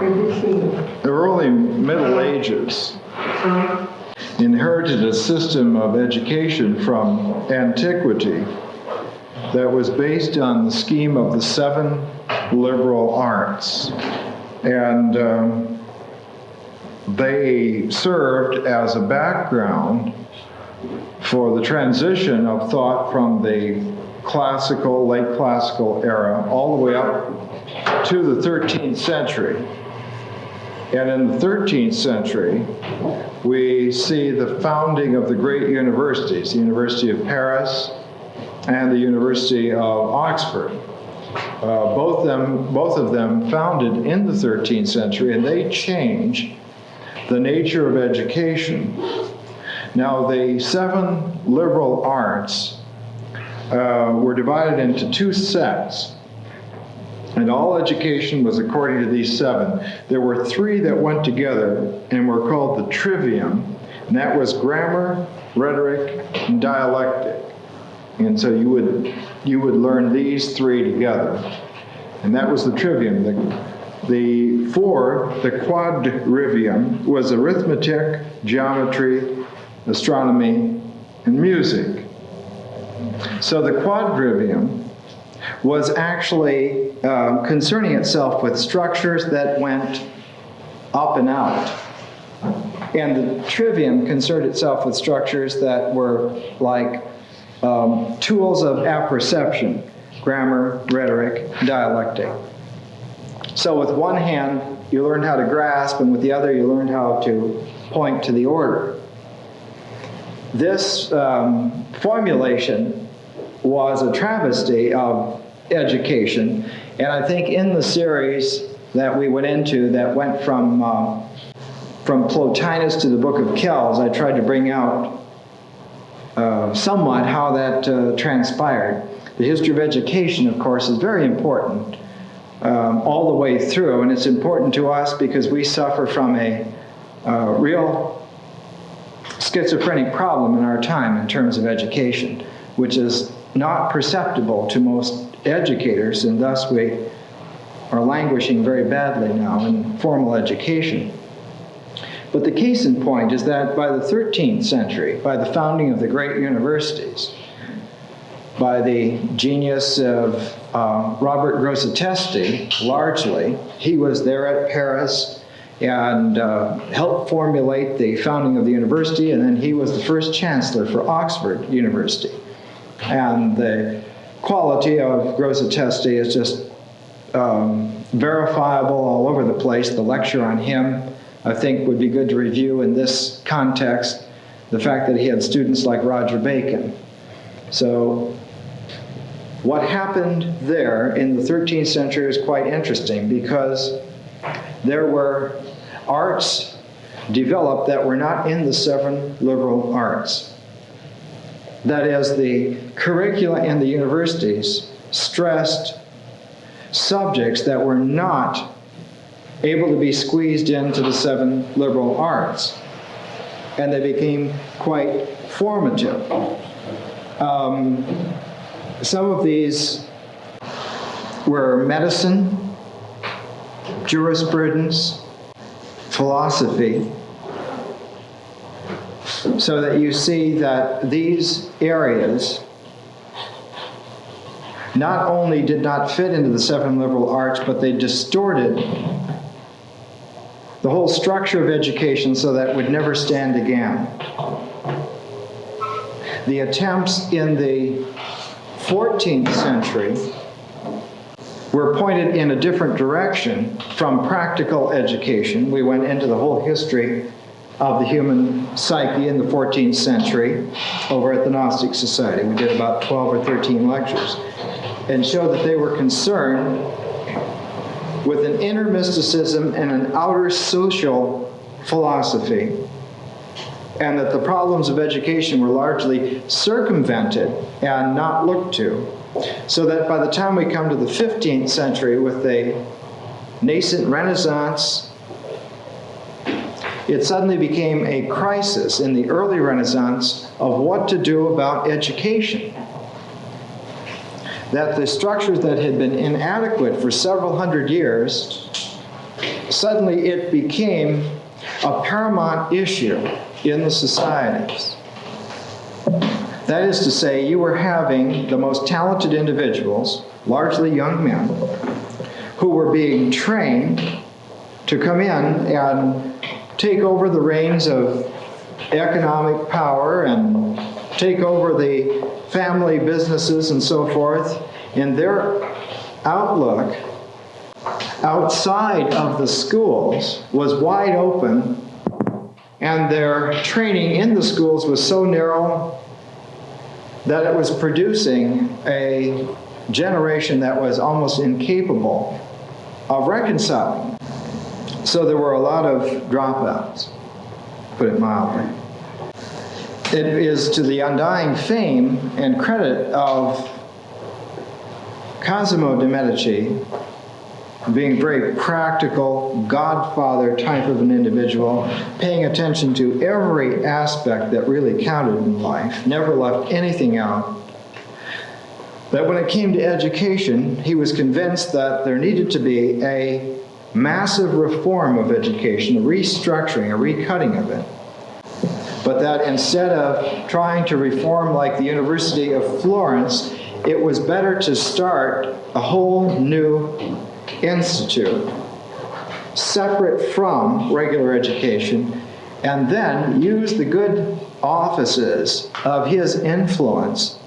the early Middle Ages inherited a system of education from antiquity that was based on the scheme of the 7 liberal arts. And they served as a background for the transition of thought from the classical, late classical era all the way up to the 13th century. And in the 13th century, we see the founding of the great universities, the University of Paris and the University of Oxford. Both of them founded in the 13th century, and they changed the nature of education. Now, the 7 liberal arts were divided into 2 sets, and all education was according to these 7. There were 3 that went together and were called the trivium, and that was grammar, rhetoric, and dialectic. And so you would learn these 3 together, and that was the trivium. The 4, the quadrivium, was arithmetic, geometry, astronomy, and music. So the quadrivium was actually concerning itself with structures that went up and out. And the trivium concerned itself with structures that were like tools of apperception, grammar, rhetoric, dialectic. So with one hand, you learned how to grasp, and with the other, you learned how to point to the order. This formulation was a travesty of education, and I think in the series that we went into that went from Plotinus to the Book of Kells, I tried to bring out somewhat how that transpired. The history of education, of course, is very important all the way through, and it's important to us because we suffer from a real schizophrenic problem in our time in terms of education, which is not perceptible to most educators, and thus we are languishing very badly now in formal education. But the case in point is that by the 13th century, by the founding of the great universities, by the genius of Robert Grosseteste, largely, he was there at Paris and helped formulate the founding of the university, and then he was the first chancellor for Oxford University. And the quality of Grosseteste is just verifiable all over the place. The lecture on him, I think, would be good to review in this context, the fact that he had students like Roger Bacon. So what happened there in the 13th century is quite interesting, because there were arts developed that were not in the 7 liberal arts. That is, the curricula in the universities stressed subjects that were not able to be squeezed into the 7 liberal arts, and they became quite formative. Some of these were medicine, jurisprudence, philosophy, so that you see that these areas not only did not fit into the 7 liberal arts, but they distorted the whole structure of education so that it would never stand again. The attempts in the 14th century were pointed in a different direction from practical education. We went into the whole history of the human psyche in the 14th century over at the Gnostic Society. We did about 12 or 13 lectures and showed that they were concerned with an inner mysticism and an outer social philosophy, and that the problems of education were largely circumvented and not looked to. So that by the time we come to the 15th century with the nascent Renaissance, it suddenly became a crisis in the early Renaissance of what to do about education. That the structures that had been inadequate for several hundred years suddenly it became a paramount issue in the societies. That is to say, you were having the most talented individuals, largely young men, who were being trained to come in and take over the reins of economic power and take over the family businesses and so forth. And their outlook outside of the schools was wide open, and their training in the schools was so narrow that it was producing a generation that was almost incapable of reconciling. So there were a lot of dropouts, put it mildly. It is to the undying fame and credit of Cosimo de' Medici, being a very practical, godfather type of an individual, paying attention to every aspect that really counted in life, never left anything out, that when it came to education, he was convinced that there needed to be a massive reform of education, a restructuring, a recutting of it. But that instead of trying to reform like the University of Florence, it was better to start a whole new institute, separate from regular education, and then use the good offices of his influence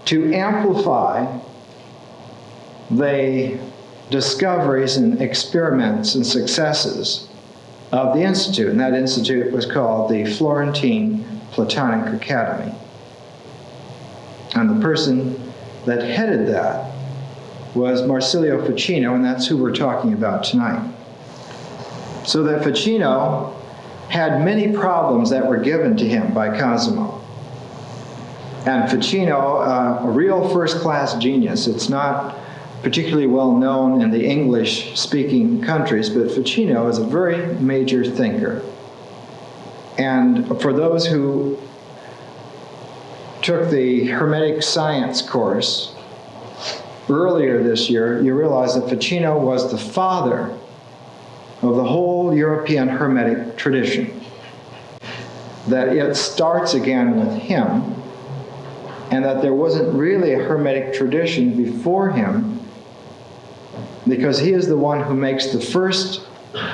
to amplify the discoveries and experiments and successes of the institute. And that institute was called the Florentine Platonic Academy. And the person that headed that was Marsilio Ficino, and that's who we're talking about tonight. So that Ficino had many problems that were given to him by Cosimo. And Ficino, a real first-class genius. It's not particularly well known in the English-speaking countries, but Ficino is a very major thinker. And for those who took the Hermetic Science course earlier this year, you realize that Ficino was the father of the whole European Hermetic tradition. That it starts again with him, and that there wasn't really a Hermetic tradition before him, because he is the one who makes the first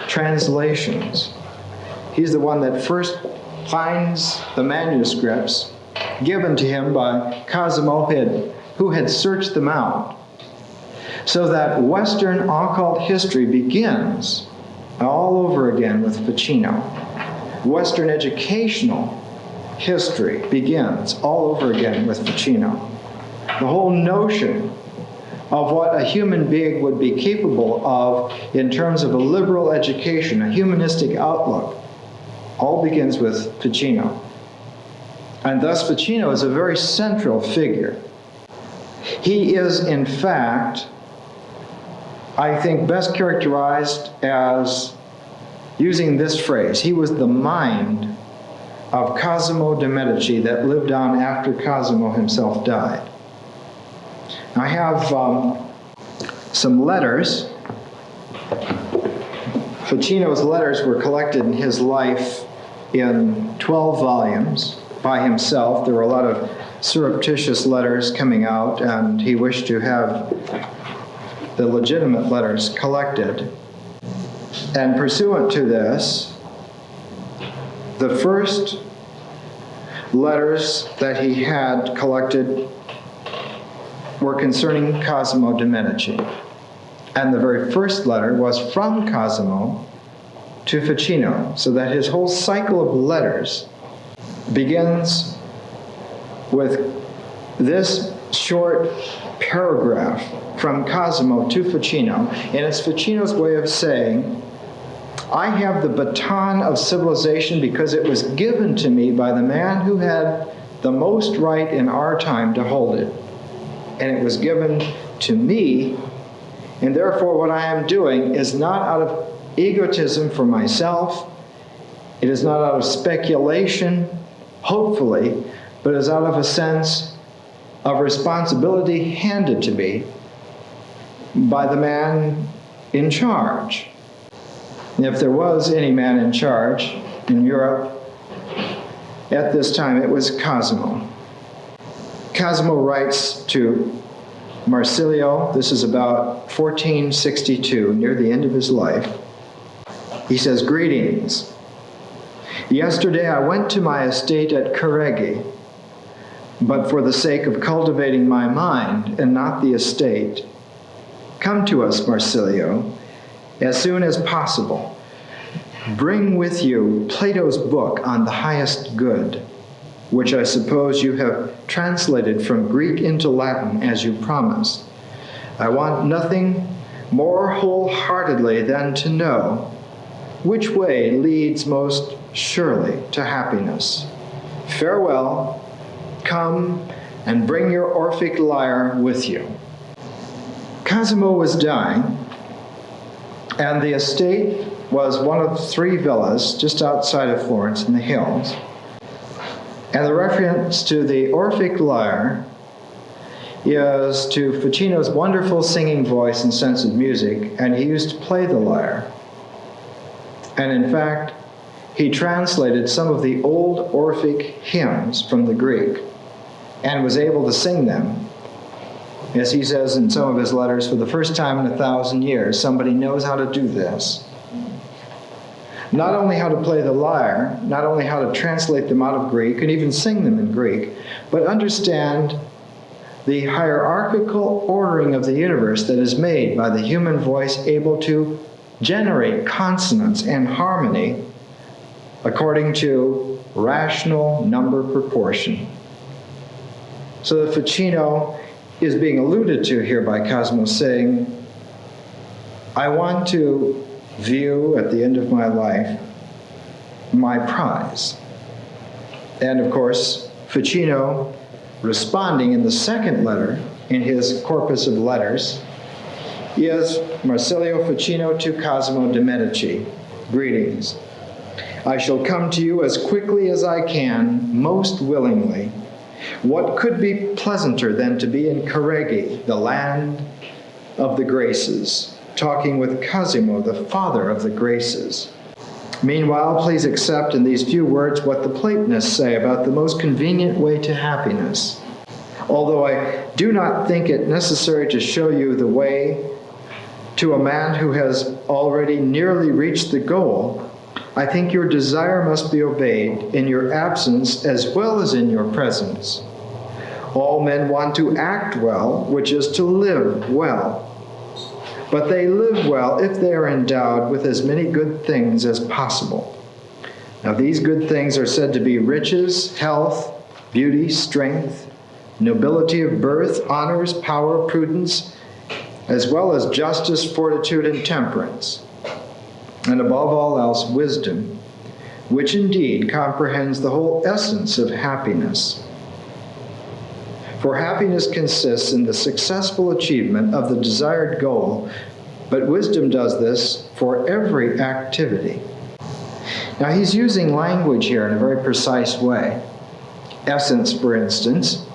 translations. He's the one that first finds the manuscripts given to him by Cosimo, who had searched them out. So that Western occult history begins all over again with Ficino. Western educational history begins all over again with Ficino. The whole notion of what a human being would be capable of in terms of a liberal education, a humanistic outlook, all begins with Ficino. And thus Ficino is a very central figure. He is, in fact, I think, best characterized as using this phrase. He was the mind of Cosimo de' Medici that lived on after Cosimo himself died. I have some letters. Ficino's letters were collected in his life in 12 volumes by himself. There were a lot of surreptitious letters coming out, and he wished to have the legitimate letters collected. And pursuant to this, the first letters that he had collected were concerning Cosimo de' Medici. And the very first letter was from Cosimo to Ficino, so that his whole cycle of letters begins with this short paragraph from Cosimo to Ficino, and it's Ficino's way of saying, I have the baton of civilization because it was given to me by the man who had the most right in our time to hold it. And it was given to me, and therefore what I am doing is not out of egotism for myself, it is not out of speculation, hopefully, but is out of a sense of responsibility handed to me by the man in charge. And if there was any man in charge in Europe at this time, it was Cosimo. Cosimo writes to Marsilio, this is about 1462, near the end of his life. He says, "Greetings. Yesterday I went to my estate at Careggi, but for the sake of cultivating my mind and not the estate, come to us, Marsilio, as soon as possible. Bring with you Plato's book on the highest good, which I suppose you have translated from Greek into Latin as you promised. I want nothing more wholeheartedly than to know which way leads most surely to happiness. Farewell, come and bring your Orphic lyre with you." Cosimo was dying, and the estate was one of 3 villas just outside of Florence in the hills. And the reference to the Orphic lyre is to Ficino's wonderful singing voice and sense of music, and he used to play the lyre. And in fact, he translated some of the old Orphic hymns from the Greek and was able to sing them. As he says in some of his letters, for the first time in 1,000 years, somebody knows how to do this. Not only how to play the lyre, not only how to translate them out of Greek and even sing them in Greek, but understand the hierarchical ordering of the universe that is made by the human voice, able to generate consonance and harmony according to rational number proportion. So that Ficino is being alluded to here by Cosimo, saying, I want to view at the end of my life my prize. And of course, Ficino, responding in the second letter in his corpus of letters, is Marsilio Ficino to Cosimo de' Medici. Greetings. I shall come to you as quickly as I can, most willingly. What could be pleasanter than to be in Careggi, the land of the Graces, talking with Cosimo, the father of the Graces. Meanwhile, please accept in these few words what the Platonists say about the most convenient way to happiness. Although I do not think it necessary to show you the way to a man who has already nearly reached the goal, I think your desire must be obeyed in your absence as well as in your presence. All men want to act well, which is to live well. But they live well if they are endowed with as many good things as possible. Now these good things are said to be riches, health, beauty, strength, nobility of birth, honors, power, prudence, as well as justice, fortitude, and temperance. And above all else, wisdom, which indeed comprehends the whole essence of happiness. For happiness consists in the successful achievement of the desired goal, but wisdom does this for every activity. Now he's using language here in a very precise way. Essence, for instance,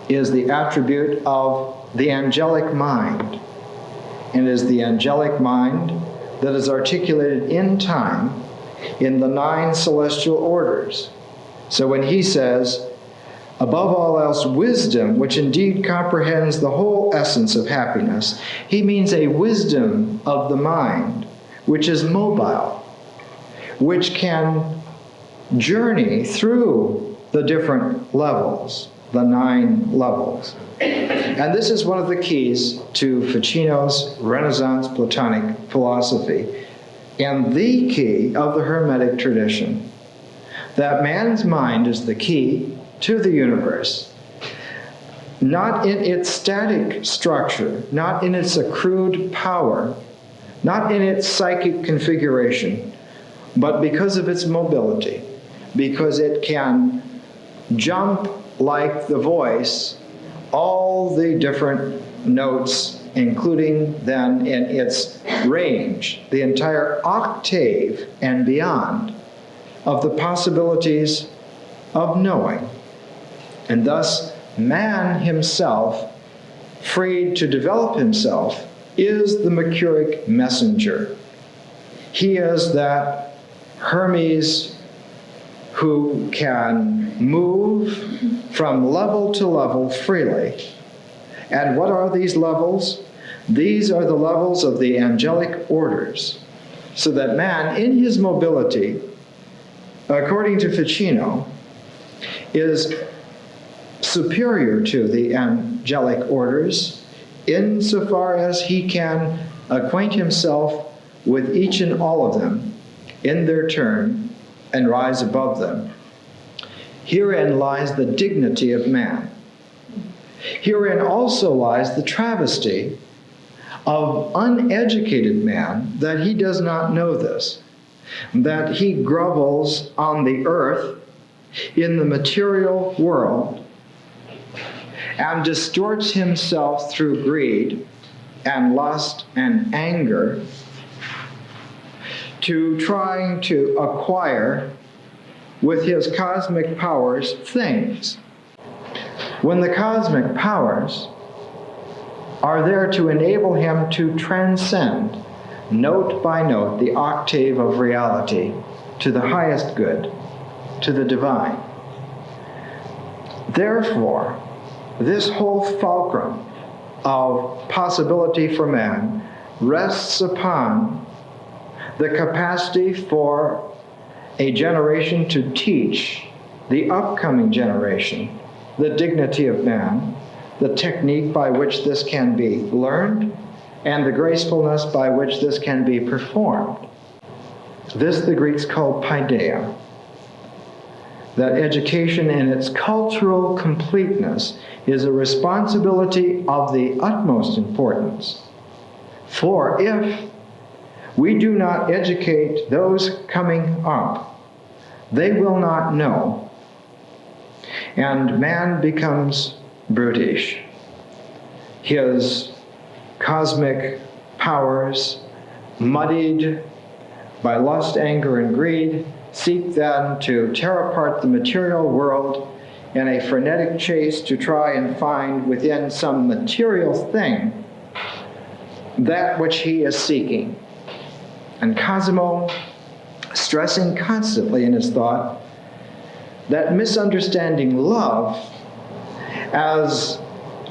is the attribute of the angelic mind, and is the angelic mind that is articulated in time in the 9 celestial orders. So when he says, above all else, wisdom, which indeed comprehends the whole essence of happiness, he means a wisdom of the mind, which is mobile, which can journey through the different levels, the 9 levels. And this is one of the keys to Ficino's Renaissance Platonic philosophy, and the key of the Hermetic tradition, that man's mind is the key to the universe, not in its static structure, not in its accrued power, not in its psychic configuration, but because of its mobility, because it can jump like the voice all the different notes, including then in its range, the entire octave and beyond of the possibilities of knowing. And thus, man himself, freed to develop himself, is the Mercuric messenger. He is that Hermes who can move from level to level freely. And what are these levels? These are the levels of the angelic orders, so that man, in his mobility, according to Ficino, is superior to the angelic orders insofar as he can acquaint himself with each and all of them in their turn and rise above them. Herein lies the dignity of man. Herein also lies the travesty of uneducated man, that he does not know this, that he grovels on the earth in the material world and distorts himself through greed and lust and anger to trying to acquire with his cosmic powers things, when the cosmic powers are there to enable him to transcend note by note the octave of reality to the highest good, to the divine. Therefore, this whole fulcrum of possibility for man rests upon the capacity for a generation to teach the upcoming generation the dignity of man, the technique by which this can be learned, and the gracefulness by which this can be performed. This the Greeks called paideia. That education in its cultural completeness is a responsibility of the utmost importance. For if we do not educate those coming up, they will not know, and man becomes brutish. His cosmic powers, muddied by lust, anger, and greed, seek then to tear apart the material world in a frenetic chase to try and find within some material thing that which he is seeking. And Cosimo, stressing constantly in his thought that misunderstanding love as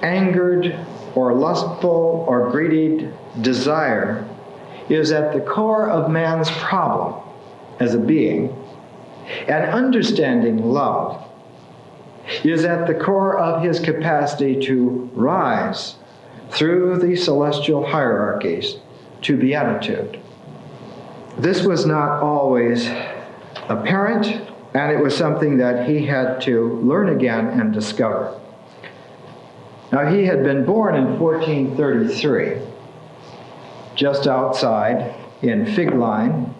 angered or lustful or greedy desire is at the core of man's problem as a being, and understanding love is at the core of his capacity to rise through the celestial hierarchies to beatitude. This was not always apparent, and it was something that he had to learn again and discover. Now, he had been born in 1433, just outside in Figline,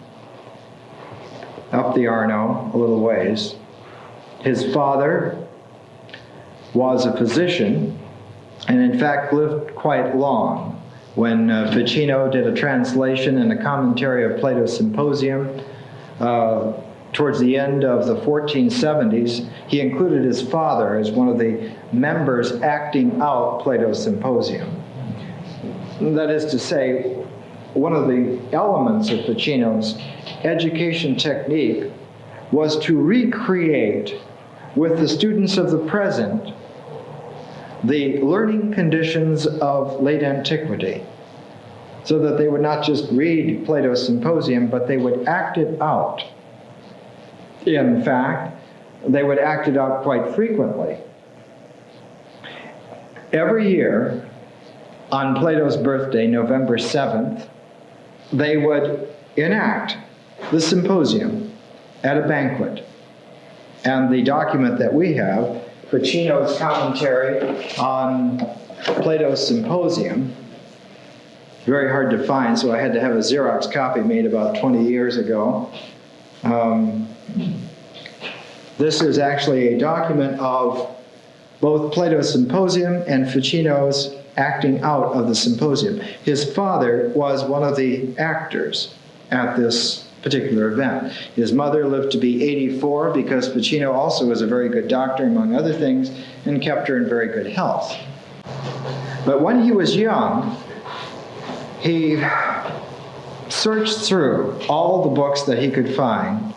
up the Arno a little ways. His father was a physician, and in fact lived quite long. When Ficino did a translation and a commentary of Plato's Symposium, towards the end of the 1470s, he included his father as one of the members acting out Plato's Symposium. That is to say, one of the elements of Ficino's education technique was to recreate with the students of the present the learning conditions of late antiquity, so that they would not just read Plato's Symposium, but they would act it out. In fact, they would act it out quite frequently. Every year, on Plato's birthday, November 7th, they would enact the symposium at a banquet. And the document that we have, Ficino's commentary on Plato's Symposium, very hard to find, so I had to have a Xerox copy made about 20 years ago. This is actually a document of both Plato's Symposium and Ficino's acting out of the symposium. His father was one of the actors at this particular event. His mother lived to be 84 because Ficino also was a very good doctor, among other things, and kept her in very good health. But when he was young, he searched through all the books that he could find,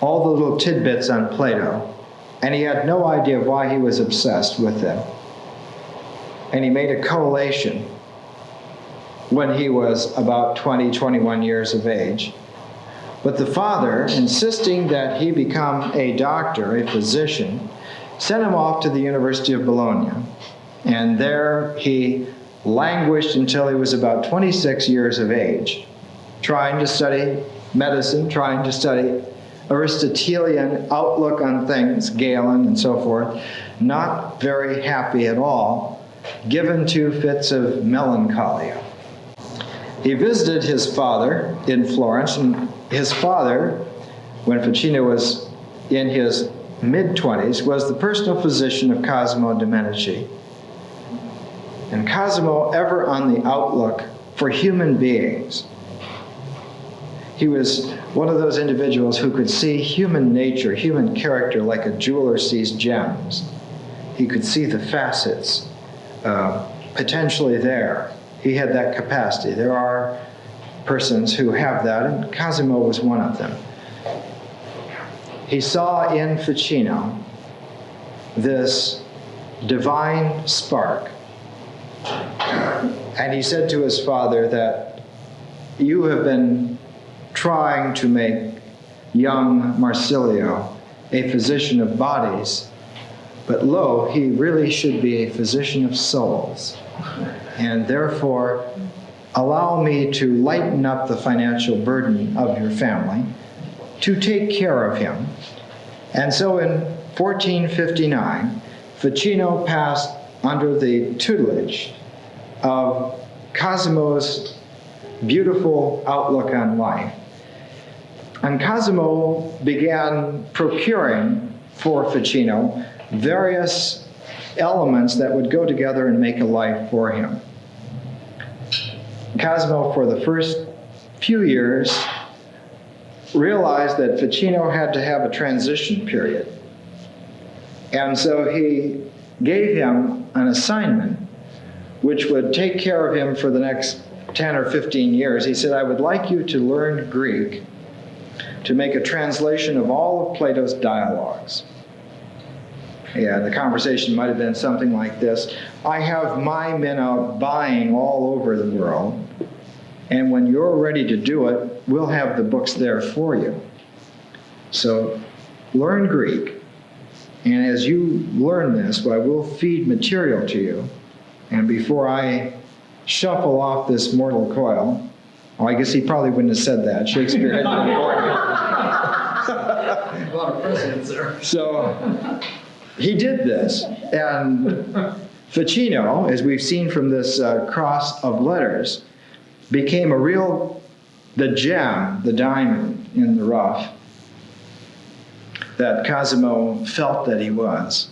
all the little tidbits on Plato, and he had no idea why he was obsessed with them. And he made a collation when he was about 20, 21 years of age. But the father, insisting that he become a doctor, a physician, sent him off to the University of Bologna. And there he languished until he was about 26 years of age, trying to study medicine, trying to study Aristotelian outlook on things, Galen and so forth, not very happy at all, given to fits of melancholia. He visited his father in Florence, and his father, when Ficino was in his mid-20s, was the personal physician of Cosimo de' Medici. And Cosimo, ever on the outlook for human beings, he was one of those individuals who could see human nature, human character, like a jeweler sees gems. He could see the facets potentially there. He had that capacity. There are persons who have that, and Cosimo was one of them. He saw in Ficino this divine spark, and he said to his father that you have been trying to make young Marsilio a physician of bodies, but lo, he really should be a physician of souls. And therefore, allow me to lighten up the financial burden of your family, to take care of him. And so in 1459, Ficino passed under the tutelage of Cosimo's beautiful outlook on life. And Cosimo began procuring for Ficino various elements that would go together and make a life for him. Cosimo, for the first few years, realized that Ficino had to have a transition period. And so he gave him an assignment which would take care of him for the next 10 or 15 years. He said, I would like you to learn Greek to make a translation of all of Plato's dialogues. Yeah, the conversation might have been something like this. I have my men out buying all over the world, and when you're ready to do it, we'll have the books there for you. So learn Greek, and as you learn this, I will feed material to you, and before I shuffle off this mortal coil, well, I guess he probably wouldn't have said that. Shakespeare had been born. A lot of precedents there. So he did this, and Ficino, as we've seen from this cross of letters, became the gem, the diamond in the rough that Cosimo felt that he was.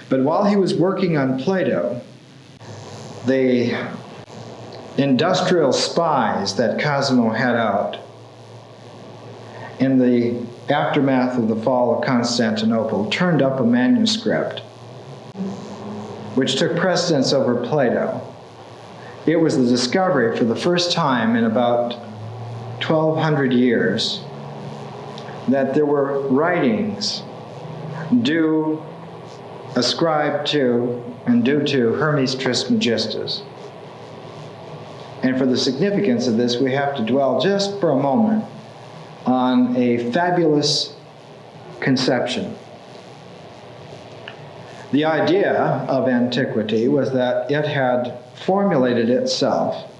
But while he was working on Plato, the industrial spies that Cosimo had out in the aftermath of the fall of Constantinople turned up a manuscript which took precedence over Plato. It was the discovery for the first time in about 1,200 years that there were writings ascribed to and due to Hermes Trismegistus. And for the significance of this, we have to dwell just for a moment on a fabulous conception. The idea of antiquity was that it had formulated itself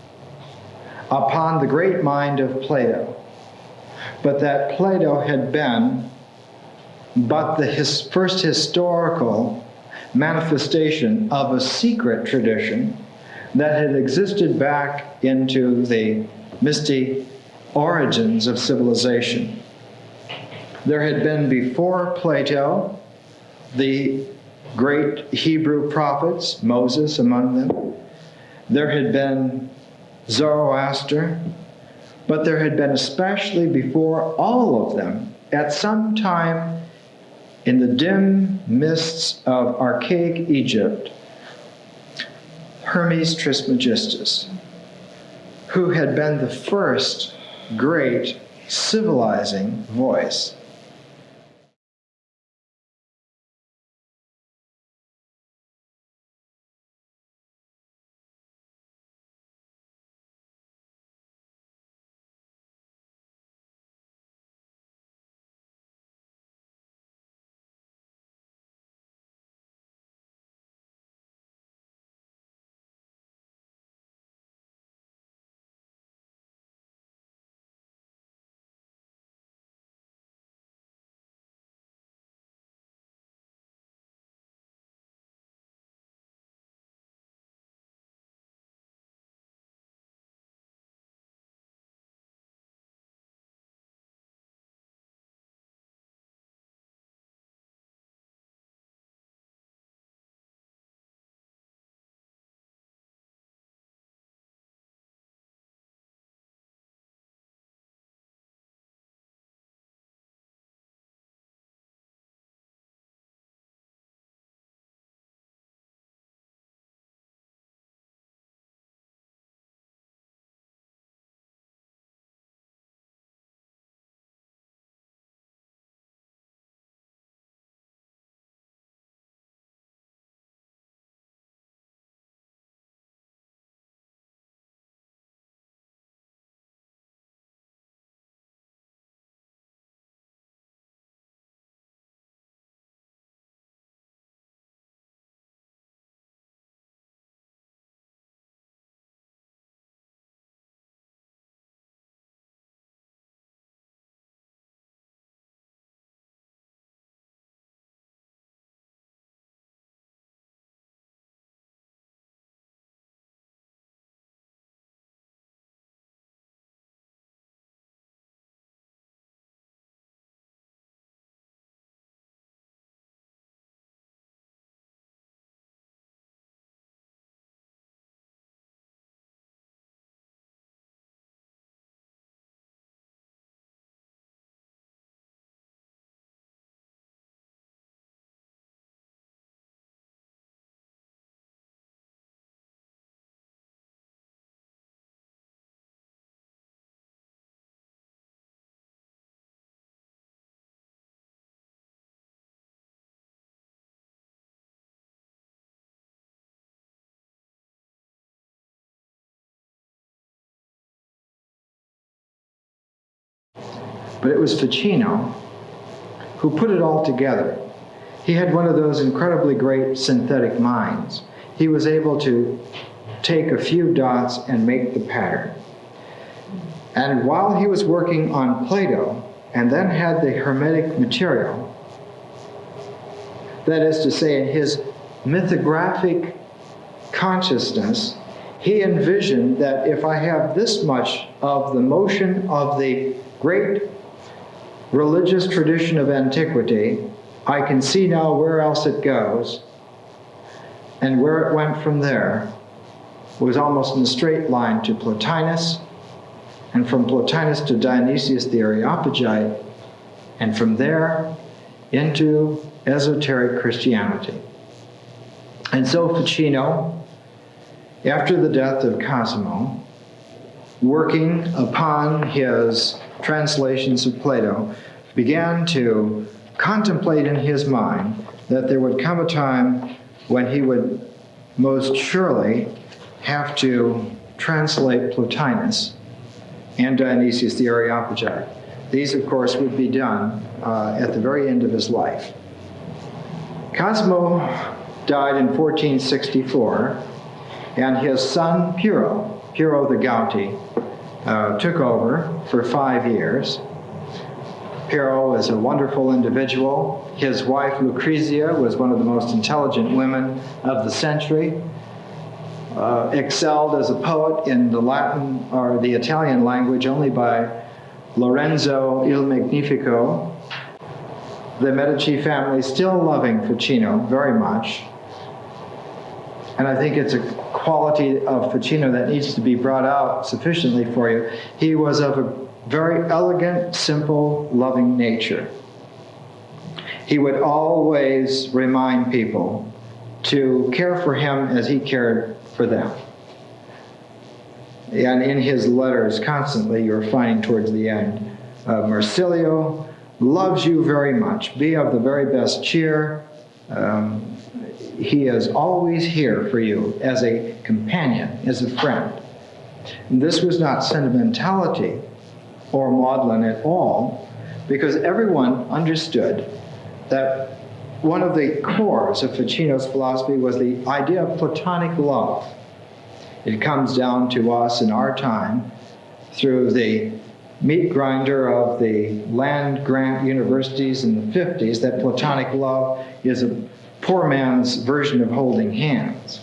upon the great mind of Plato, but that Plato had been but the first historical manifestation of a secret tradition that had existed back into the misty origins of civilization. There had been before Plato the great Hebrew prophets, Moses among them. There had been Zoroaster, but there had been especially before all of them, at some time in the dim mists of archaic Egypt, Hermes Trismegistus. who had been the first great civilizing voice. But it was Ficino who put it all together. He had one of those incredibly great synthetic minds. He was able to take a few dots and make the pattern. And while he was working on Plato, and then had the Hermetic material, that is to say, in his mythographic consciousness, he envisioned that if I have this much of the motion of the great religious tradition of antiquity, I can see now where else it goes, and where it went from there was almost in a straight line to Plotinus, and from Plotinus to Dionysius the Areopagite, and from there into esoteric Christianity. And so Ficino, after the death of Cosimo, working upon his translations of Plato, began to contemplate in his mind that there would come a time when he would most surely have to translate Plotinus and Dionysius the Areopagite. These, of course, would be done at the very end of his life. Cosimo died in 1464, and his son Piero the Gouty, took over for 5 years. Piero is a wonderful individual. His wife Lucrezia was one of the most intelligent women of the century, excelled as a poet in the Latin or the Italian language only by Lorenzo il Magnifico. The Medici family still loving Ficino very much. And I think it's a quality of Ficino that needs to be brought out sufficiently for you. He was of a very elegant, simple, loving nature. He would always remind people to care for him as he cared for them. and in his letters constantly you're finding towards the end, Marsilio loves you very much. Be of the very best cheer. He is always here for you as a companion, as a friend. And this was not sentimentality or maudlin at all, because everyone understood that one of the cores of Ficino's philosophy was the idea of Platonic love. It comes down to us in our time through the meat grinder of the land grant universities in the 50s that Platonic love is a poor man's version of holding hands.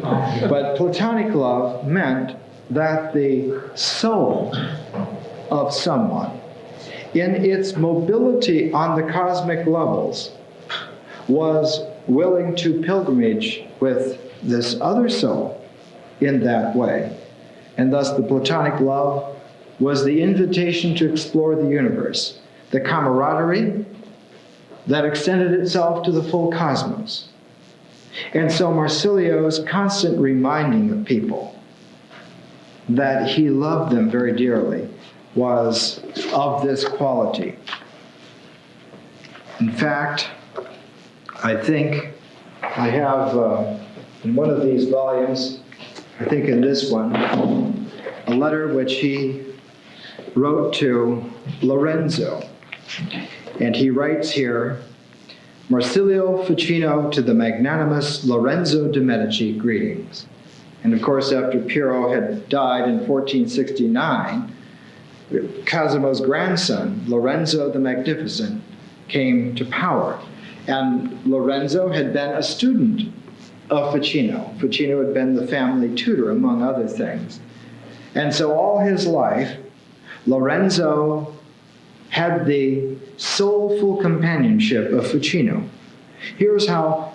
But Platonic love meant that the soul of someone, in its mobility on the cosmic levels, was willing to pilgrimage with this other soul in that way. And thus the Platonic love was the invitation to explore the universe, the camaraderie that extended itself to the full cosmos. And so Marsilio's constant reminding of people that he loved them very dearly was of this quality. In fact, I think I have in one of these volumes, I think in this one, a letter which he wrote to Lorenzo. And he writes here, Marsilio Ficino to the magnanimous Lorenzo de' Medici, greetings. And of course, after Piero had died in 1469, Cosimo's grandson, Lorenzo the Magnificent, came to power. And Lorenzo had been a student of Ficino. Ficino had been the family tutor, among other things. And so all his life, Lorenzo had the soulful companionship of Ficino. Here's how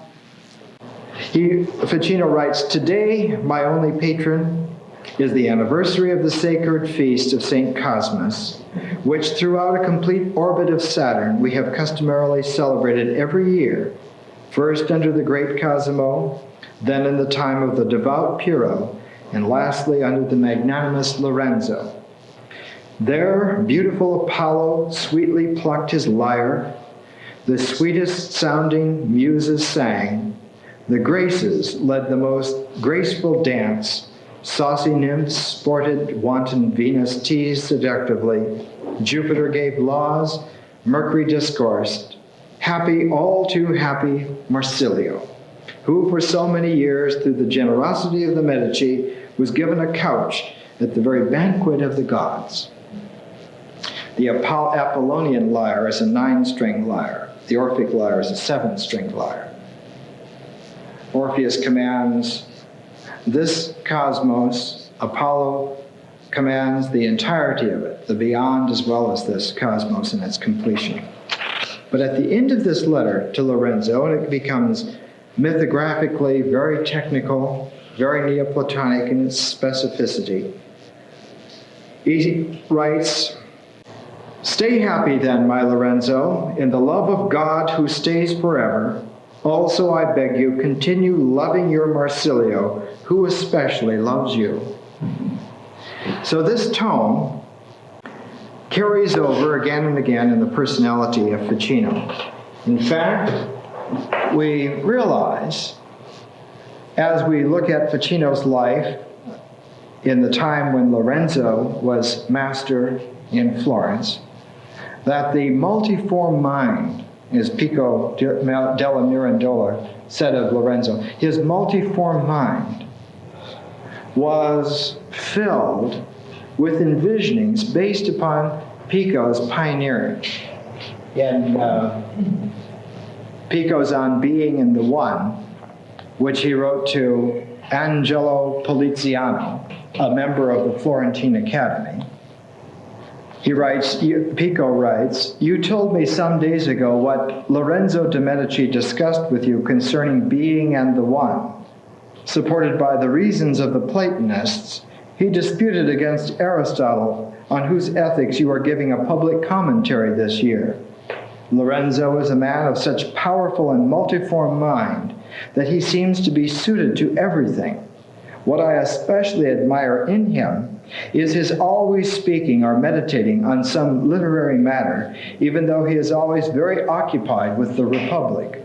Ficino writes, today, my only patron is the anniversary of the sacred feast of St. Cosmas, which throughout a complete orbit of Saturn we have customarily celebrated every year, first under the great Cosimo, then in the time of the devout Piero, and lastly under the magnanimous Lorenzo. There, beautiful Apollo sweetly plucked his lyre, the sweetest sounding muses sang, the Graces led the most graceful dance, saucy nymphs sported, wanton Venus teased seductively, Jupiter gave laws, Mercury discoursed, happy, all too happy Marsilio, who for so many years, through the generosity of the Medici, was given a couch at the very banquet of the gods. The Apollonian lyre is a 9-string lyre. The Orphic lyre is a 7-string lyre. Orpheus commands this cosmos, Apollo commands the entirety of it, the beyond as well as this cosmos in its completion. But at the end of this letter to Lorenzo, and it becomes mythographically very technical, very Neoplatonic in its specificity, he writes, stay happy then, my Lorenzo, in the love of God who stays forever. Also, I beg you, continue loving your Marsilio, who especially loves you. So this tone carries over again and again in the personality of Ficino. In fact, we realize, as we look at Ficino's life in the time when Lorenzo was master in Florence, that the multiform mind, as Pico Della Mirandola said of Lorenzo, his multiform mind was filled with envisionings based upon Pico's pioneering. In Pico's On Being in the One, which he wrote to Angelo Poliziano, a member of the Florentine Academy, he writes, Pico writes, you told me some days ago what Lorenzo de' Medici discussed with you concerning being and the one. Supported by the reasons of the Platonists, he disputed against Aristotle, on whose ethics you are giving a public commentary this year. Lorenzo is a man of such powerful and multiform mind that he seems to be suited to everything, What I especially admire in him is his always speaking or meditating on some literary matter, even though he is always very occupied with the Republic.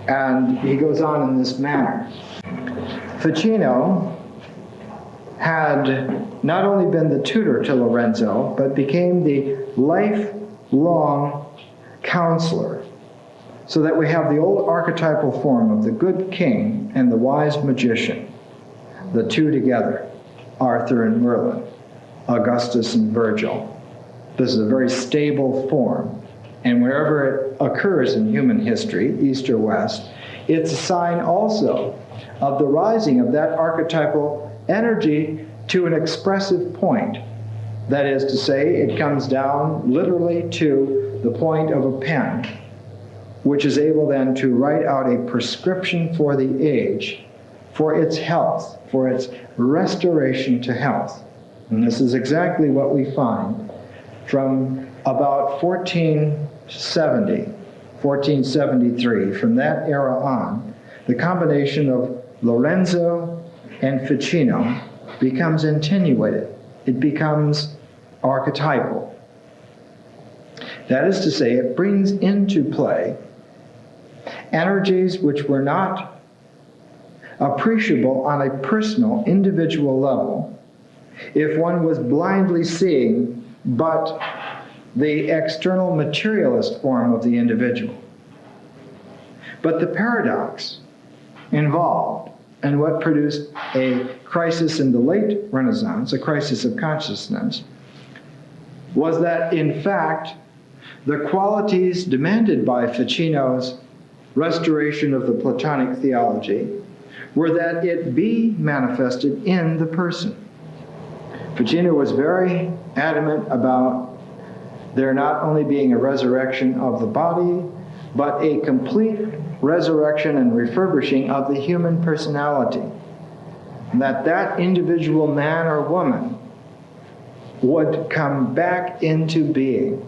And he goes on in this manner. Ficino had not only been the tutor to Lorenzo, but became the lifelong counselor, so that we have the old archetypal form of the good king and the wise magician, the two together, Arthur and Merlin, Augustus and Virgil. This is a very stable form, and wherever it occurs in human history, east or west, it's a sign also of the rising of that archetypal energy to an expressive point. That is to say, it comes down literally to the point of a pen, which is able then to write out a prescription for the age, for its health, for its restoration to health. And this is exactly what we find from about 1473, from that era on. The combination of Lorenzo and Ficino becomes attenuated. It becomes archetypal. That is to say, it brings into play energies which were not appreciable on a personal, individual level if one was blindly seeing but the external materialist form of the individual. But the paradox involved, and what produced a crisis in the late Renaissance, a crisis of consciousness, was that in fact the qualities demanded by Ficino's restoration of the Platonic theology were that it be manifested in the person. Ficino was very adamant about there not only being a resurrection of the body, but a complete resurrection and refurbishing of the human personality. And that individual man or woman would come back into being.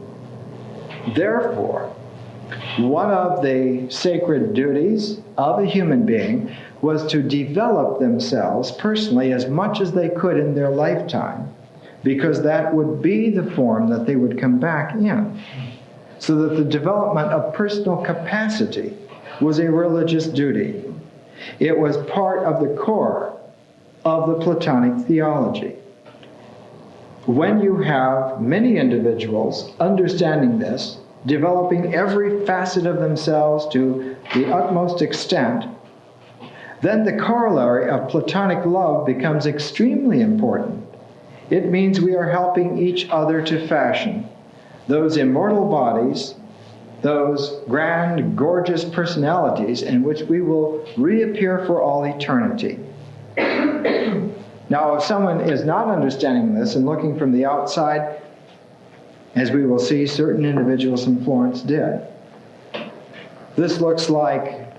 Therefore, one of the sacred duties of a human being was to develop themselves personally as much as they could in their lifetime, because that would be the form that they would come back in. So that the development of personal capacity was a religious duty. It was part of the core of the Platonic theology. When you have many individuals understanding this, developing every facet of themselves to the utmost extent, then the corollary of Platonic love becomes extremely important. It means we are helping each other to fashion those immortal bodies, those grand, gorgeous personalities in which we will reappear for all eternity. Now, if someone is not understanding this and looking from the outside, as we will see certain individuals in Florence did, this looks like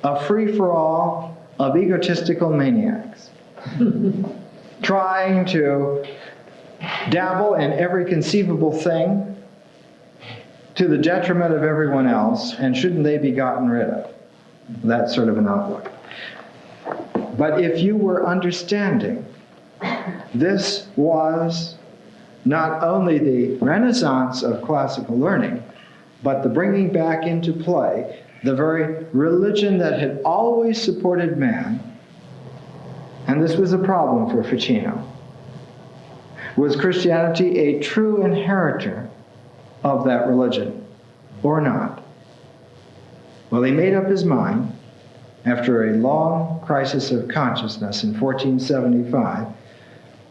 a free-for-all of egotistical maniacs trying to dabble in every conceivable thing to the detriment of everyone else, and shouldn't they be gotten rid of? That sort of an outlook. But if you were understanding, this was not only the renaissance of classical learning, but the bringing back into play the very religion that had always supported man. And this was a problem for Ficino. Was Christianity a true inheritor of that religion or not? Well, he made up his mind after a long crisis of consciousness in 1475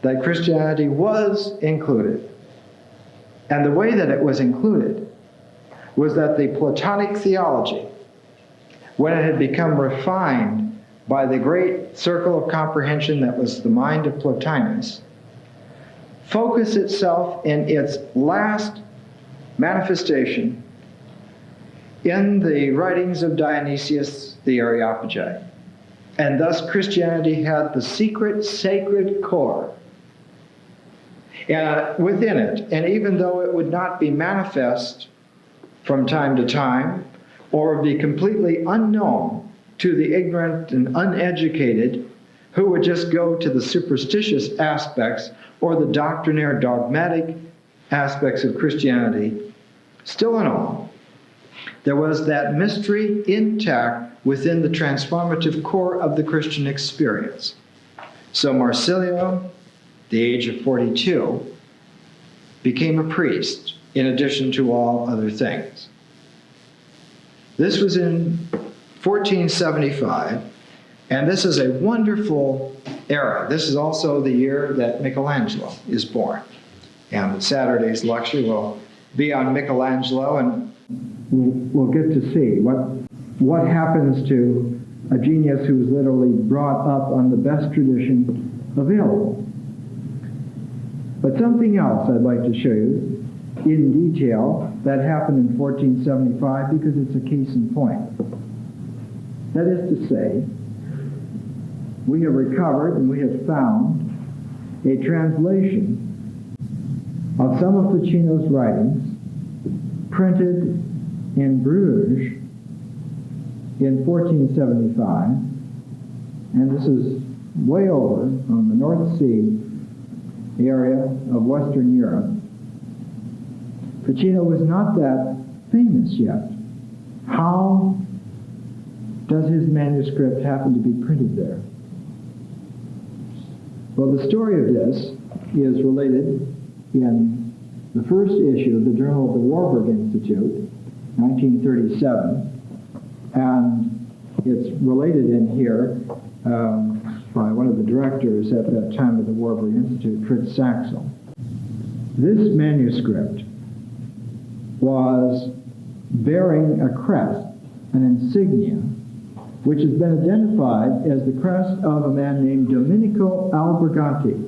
that Christianity was included. And the way that it was included was that the Platonic theology, when it had become refined by the great circle of comprehension that was the mind of Plotinus, focused itself in its last manifestation in the writings of Dionysius the Areopagite. And thus Christianity had the secret, sacred core within it. And even though it would not be manifest from time to time, or be completely unknown to the ignorant and uneducated, who would just go to the superstitious aspects or the doctrinaire dogmatic aspects of Christianity. Still in all, there was that mystery intact within the transformative core of the Christian experience. So Marsilio, the age of 42, became a priest in addition to all other things. This was in 1475, and this is a wonderful era. This is also the year that Michelangelo is born. And Saturday's lecture will be on Michelangelo, and we'll get to see what happens to a genius who was literally brought up on the best tradition available. But something else I'd like to show you in detail that happened in 1475, because it's a case in point. That is to say, we have recovered and we have found a translation of some of Ficino's writings printed in Bruges in 1475, and this is way over on the North Sea area of Western Europe. Ficino was not that famous yet. How does his manuscript happen to be printed there? Well, the story of this is related in the first issue of the Journal of the Warburg Institute, 1937, and it's related in here by one of the directors at that time of the Warburg Institute, Fritz Saxel. This manuscript was bearing a crest, an insignia, which has been identified as the crest of a man named Domenico Albergati.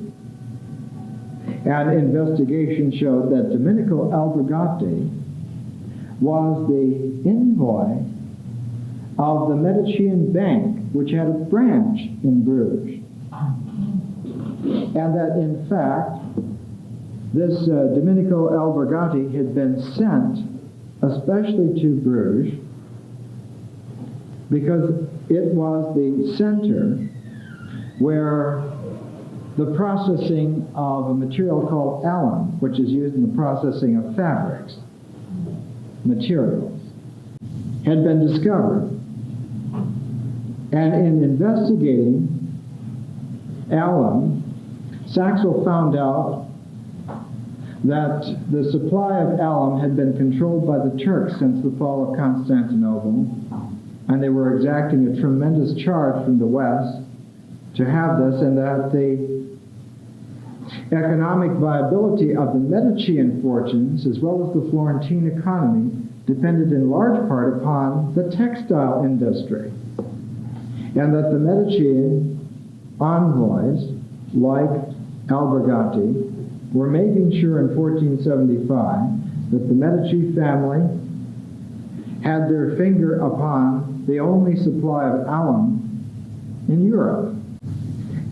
And investigation showed that Domenico Albergati was the envoy of the Medicean Bank, which had a branch in Bruges. And that, in fact, this Domenico Albergati had been sent especially to Bruges because it was the center where the processing of a material called alum, which is used in the processing of fabrics, materials, had been discovered. And in investigating alum, Saxel found out that the supply of alum had been controlled by the Turks since the fall of Constantinople, and they were exacting a tremendous charge from the West to have this, and that the economic viability of the Medicean fortunes, as well as the Florentine economy, depended in large part upon the textile industry, and that the Medicean envoys, like Albergati, were making sure in 1475 that the Medici family had their finger upon the only supply of alum in Europe.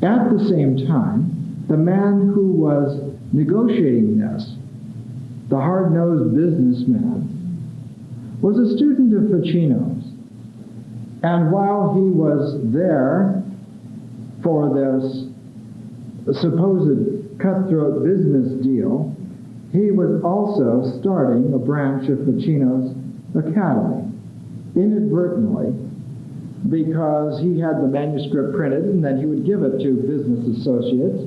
At the same time, the man who was negotiating this, the hard-nosed businessman, was a student of Ficino's. And while he was there for this supposed cutthroat business deal, he was also starting a branch of Ficino's academy, inadvertently, because he had the manuscript printed and then he would give it to business associates,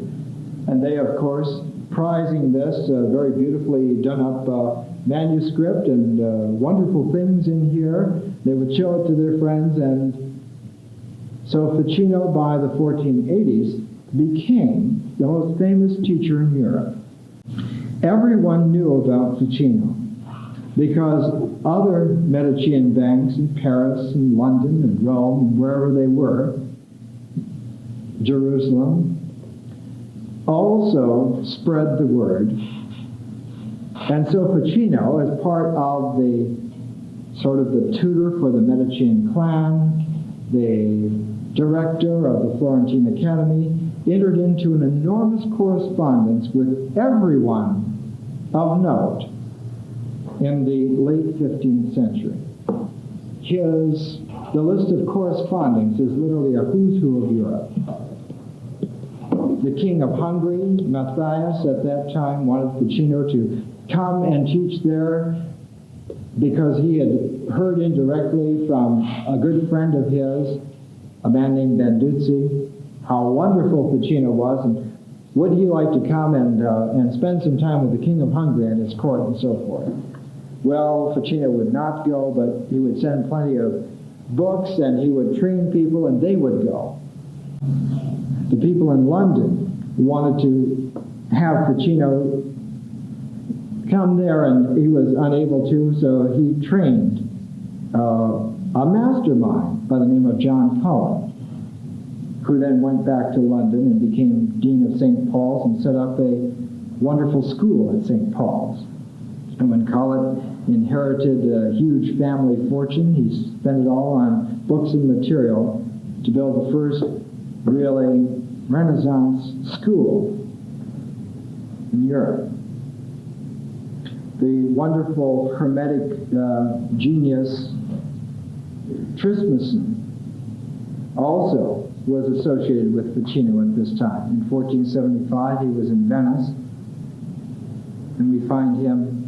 and they, of course, prizing this very beautifully done up manuscript and wonderful things in here, they would show it to their friends, and so Ficino, by the 1480s, became the most famous teacher in Europe. Everyone knew about Ficino because other Medicean banks in Paris and London and Rome and wherever they were, Jerusalem, also spread the word. And so Ficino, as part of the sort of the tutor for the Medicean clan, the director of the Florentine Academy, entered into an enormous correspondence with everyone of note in the late 15th century. The list of correspondence is literally a who's who of Europe. The king of Hungary, Matthias, at that time wanted Ficino to come and teach there because he had heard indirectly from a good friend of his, a man named Banduzzi, how wonderful Ficino was, and would he like to come and spend some time with the king of Hungary at his court and so forth. Well, Ficino would not go, but he would send plenty of books, and he would train people, and they would go. The people in London wanted to have Ficino come there, and he was unable to, so he trained a mastermind by the name of John Cullen, who then went back to London and became Dean of St. Paul's and set up a wonderful school at St. Paul's. And when Cullen inherited a huge family fortune, he spent it all on books and material to build the first really Renaissance school in Europe. The wonderful Hermetic genius Trismegistus also was associated with Ficino at this time. In 1475, he was in Venice, and we find him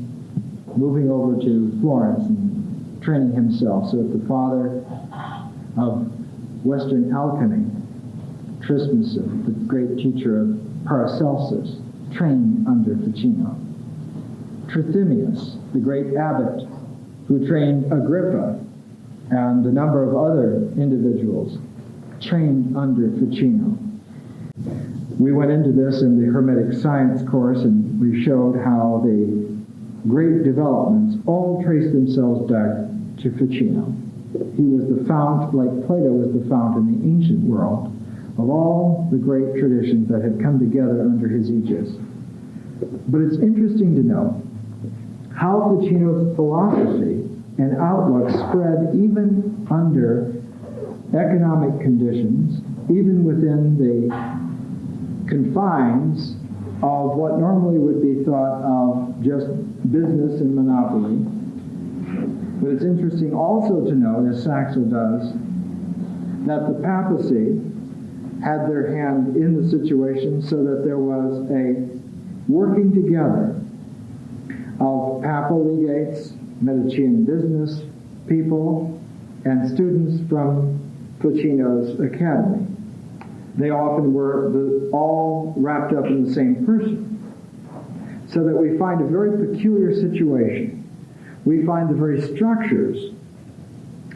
moving over to Florence and training himself, so that the father of Western alchemy, Trismegistus, the great teacher of Paracelsus, trained under Ficino. Trithemius, the great abbot who trained Agrippa and a number of other individuals, trained under Ficino. We went into this in the Hermetic Science course, and we showed how the great developments all trace themselves back to Ficino. He was the fount, like Plato was the fount in the ancient world, of all the great traditions that had come together under his aegis. But it's interesting to know how Ficino's philosophy and outlook spread even under economic conditions, even within the confines of what normally would be thought of just business and monopoly. But it's interesting also to note, as Saxo does, that the papacy had their hand in the situation, so that there was a working together of papal legates, Medicean business people, and students from Ficino's academy. They often were all wrapped up in the same person. So that we find a very peculiar situation. We find the very structures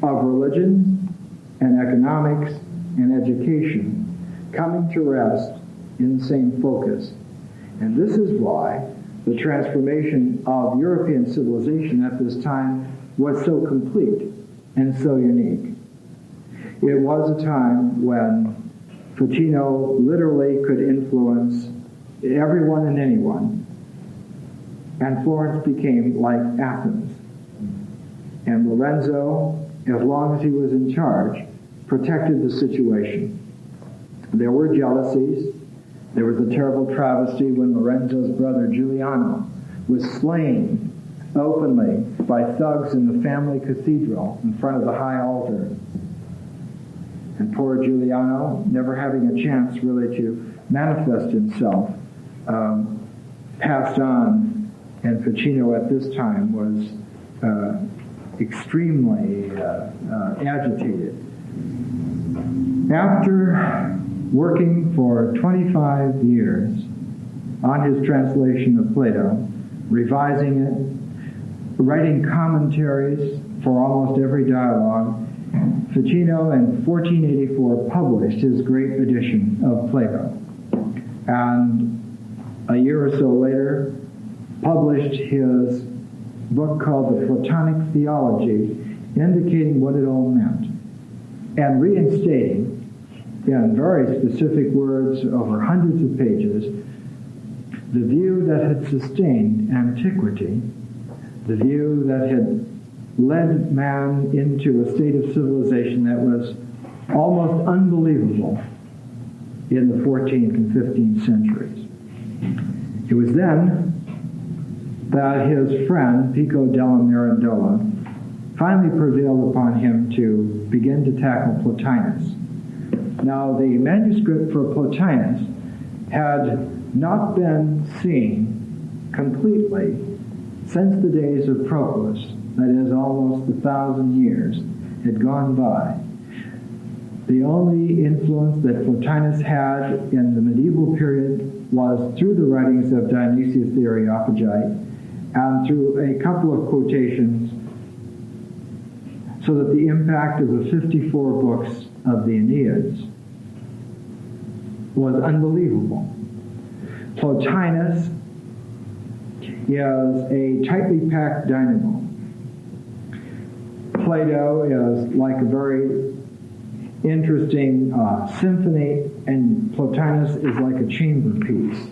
of religion and economics and education coming to rest in the same focus. And this is why the transformation of European civilization at this time was so complete and so unique. It was a time when Ficino literally could influence everyone and anyone, and Florence became like Athens. And Lorenzo, as long as he was in charge, protected the situation. There were jealousies. There was a terrible travesty when Lorenzo's brother Giuliano was slain openly by thugs in the family cathedral in front of the high altar. And poor Giuliano, never having a chance really to manifest himself, passed on, and Ficino at this time was extremely agitated. After working for 25 years on his translation of Plato, revising it, writing commentaries for almost every dialogue, Ficino in 1484 published his great edition of Plato, and a year or so later published his book called The Platonic Theology, indicating what it all meant, and reinstating in very specific words over hundreds of pages the view that had sustained antiquity, the view that had led man into a state of civilization that was almost unbelievable in the 14th and 15th centuries. It was then that his friend, Pico Della Mirandola, finally prevailed upon him to begin to tackle Plotinus. Now, the manuscript for Plotinus had not been seen completely since the days of Proclus, that is, almost 1,000 years had gone by. The only influence that Plotinus had in the medieval period was through the writings of Dionysius the Areopagite and through a couple of quotations, so that the impact of the 54 books of the Aeneid was unbelievable. Plotinus is a tightly packed dynamo. Plato is like a very interesting symphony, and Plotinus is like a chamber piece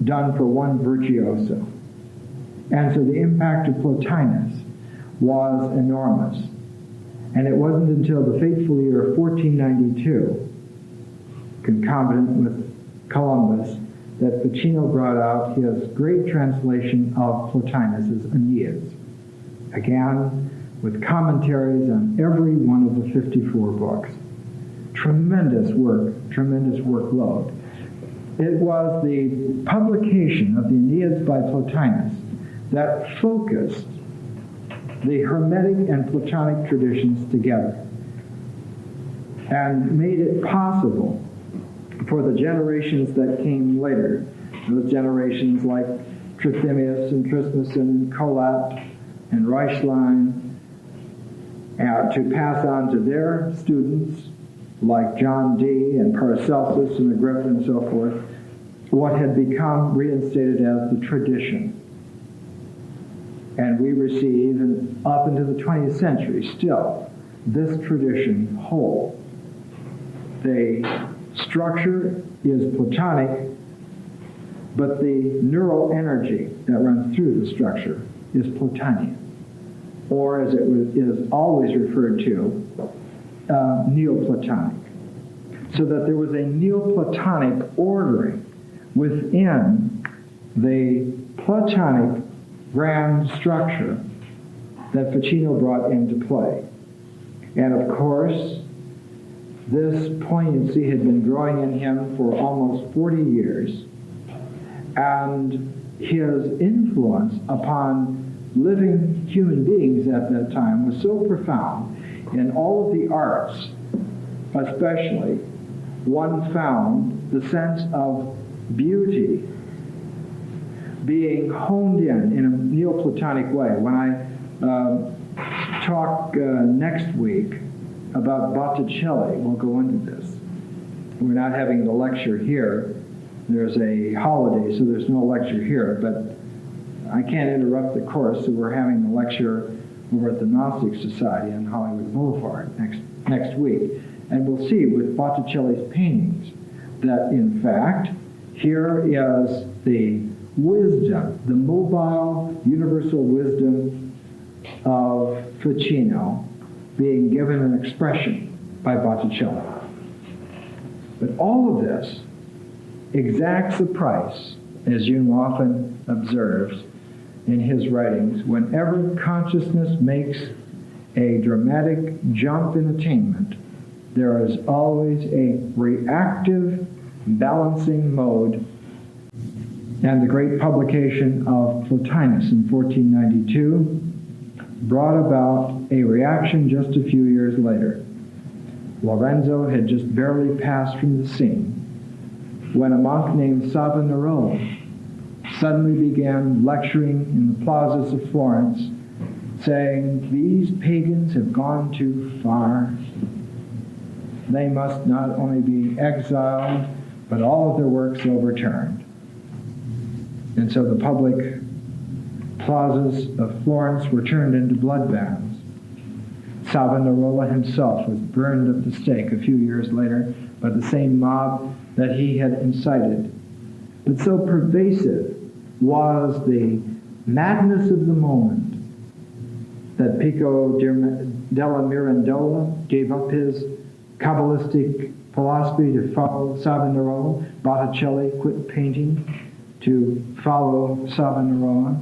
done for one virtuoso. And so the impact of Plotinus was enormous. And it wasn't until the fateful year of 1492, concomitant with Columbus, that Ficino brought out his great translation of Plotinus's Aeneid, again with commentaries on every one of the 54 books. Tremendous work, tremendous workload. It was the publication of the Aeneid by Plotinus that focused the Hermetic and Platonic traditions together and made it possible for the generations that came later, those generations like Trithemius and Trismus and Colat and Reichlein, to pass on to their students like John Dee and Paracelsus and Agrippa and so forth, what had become reinstated as the tradition. And we receive, and up into the 20th century still, this tradition whole. The structure is Platonic, but the neural energy that runs through the structure is Platonian, or as it is always referred to, Neoplatonic. So that there was a Neoplatonic ordering within the Platonic grand structure that Ficino brought into play. And of course, this poignancy had been growing in him for almost 40 years, and his influence upon living human beings at that time was so profound. In all of the arts, especially, one found the sense of beauty being honed in a Neoplatonic way. When I talk next week about Botticelli, we'll go into this. We're not having the lecture here. There's a holiday, so there's no lecture here, but I can't interrupt the course, so we're having the lecture over at the Gnostic Society on Hollywood Boulevard next week. And we'll see with Botticelli's paintings that, in fact, here is the wisdom, the mobile, universal wisdom of Ficino being given an expression by Botticelli. But all of this exacts a price, as Jung often observes in his writings. Whenever consciousness makes a dramatic jump in attainment, there is always a reactive balancing mode. And the great publication of Plotinus in 1492 brought about a reaction just a few years later. Lorenzo had just barely passed from the scene when a monk named Savonarola suddenly began lecturing in the plazas of Florence, saying, "These pagans have gone too far. They must not only be exiled, but all of their works overturned." And so the public plazas of Florence were turned into bloodbaths. Savonarola himself was burned at the stake a few years later by the same mob that he had incited. But so pervasive was the madness of the moment that Pico Della Mirandola gave up his Kabbalistic philosophy to follow Savonarola. Botticelli quit painting to follow Savonarola.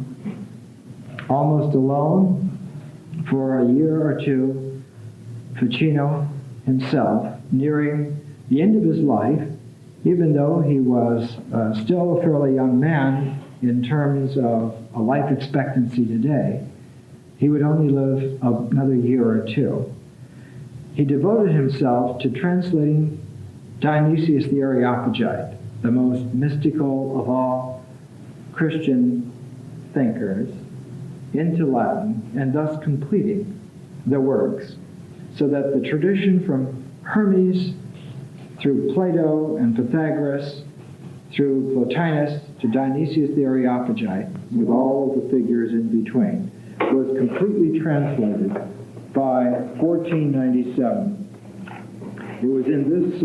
Almost alone for a year or two, Ficino himself, nearing the end of his life, Even though he was still a fairly young man in terms of a life expectancy today, he would only live another year or two. He devoted himself to translating Dionysius the Areopagite, the most mystical of all Christian thinkers, into Latin, and thus completing the works, so that the tradition from Hermes through Plato and Pythagoras, through Plotinus to Dionysius the Areopagite, with all of the figures in between, was completely translated by 1497. It was in this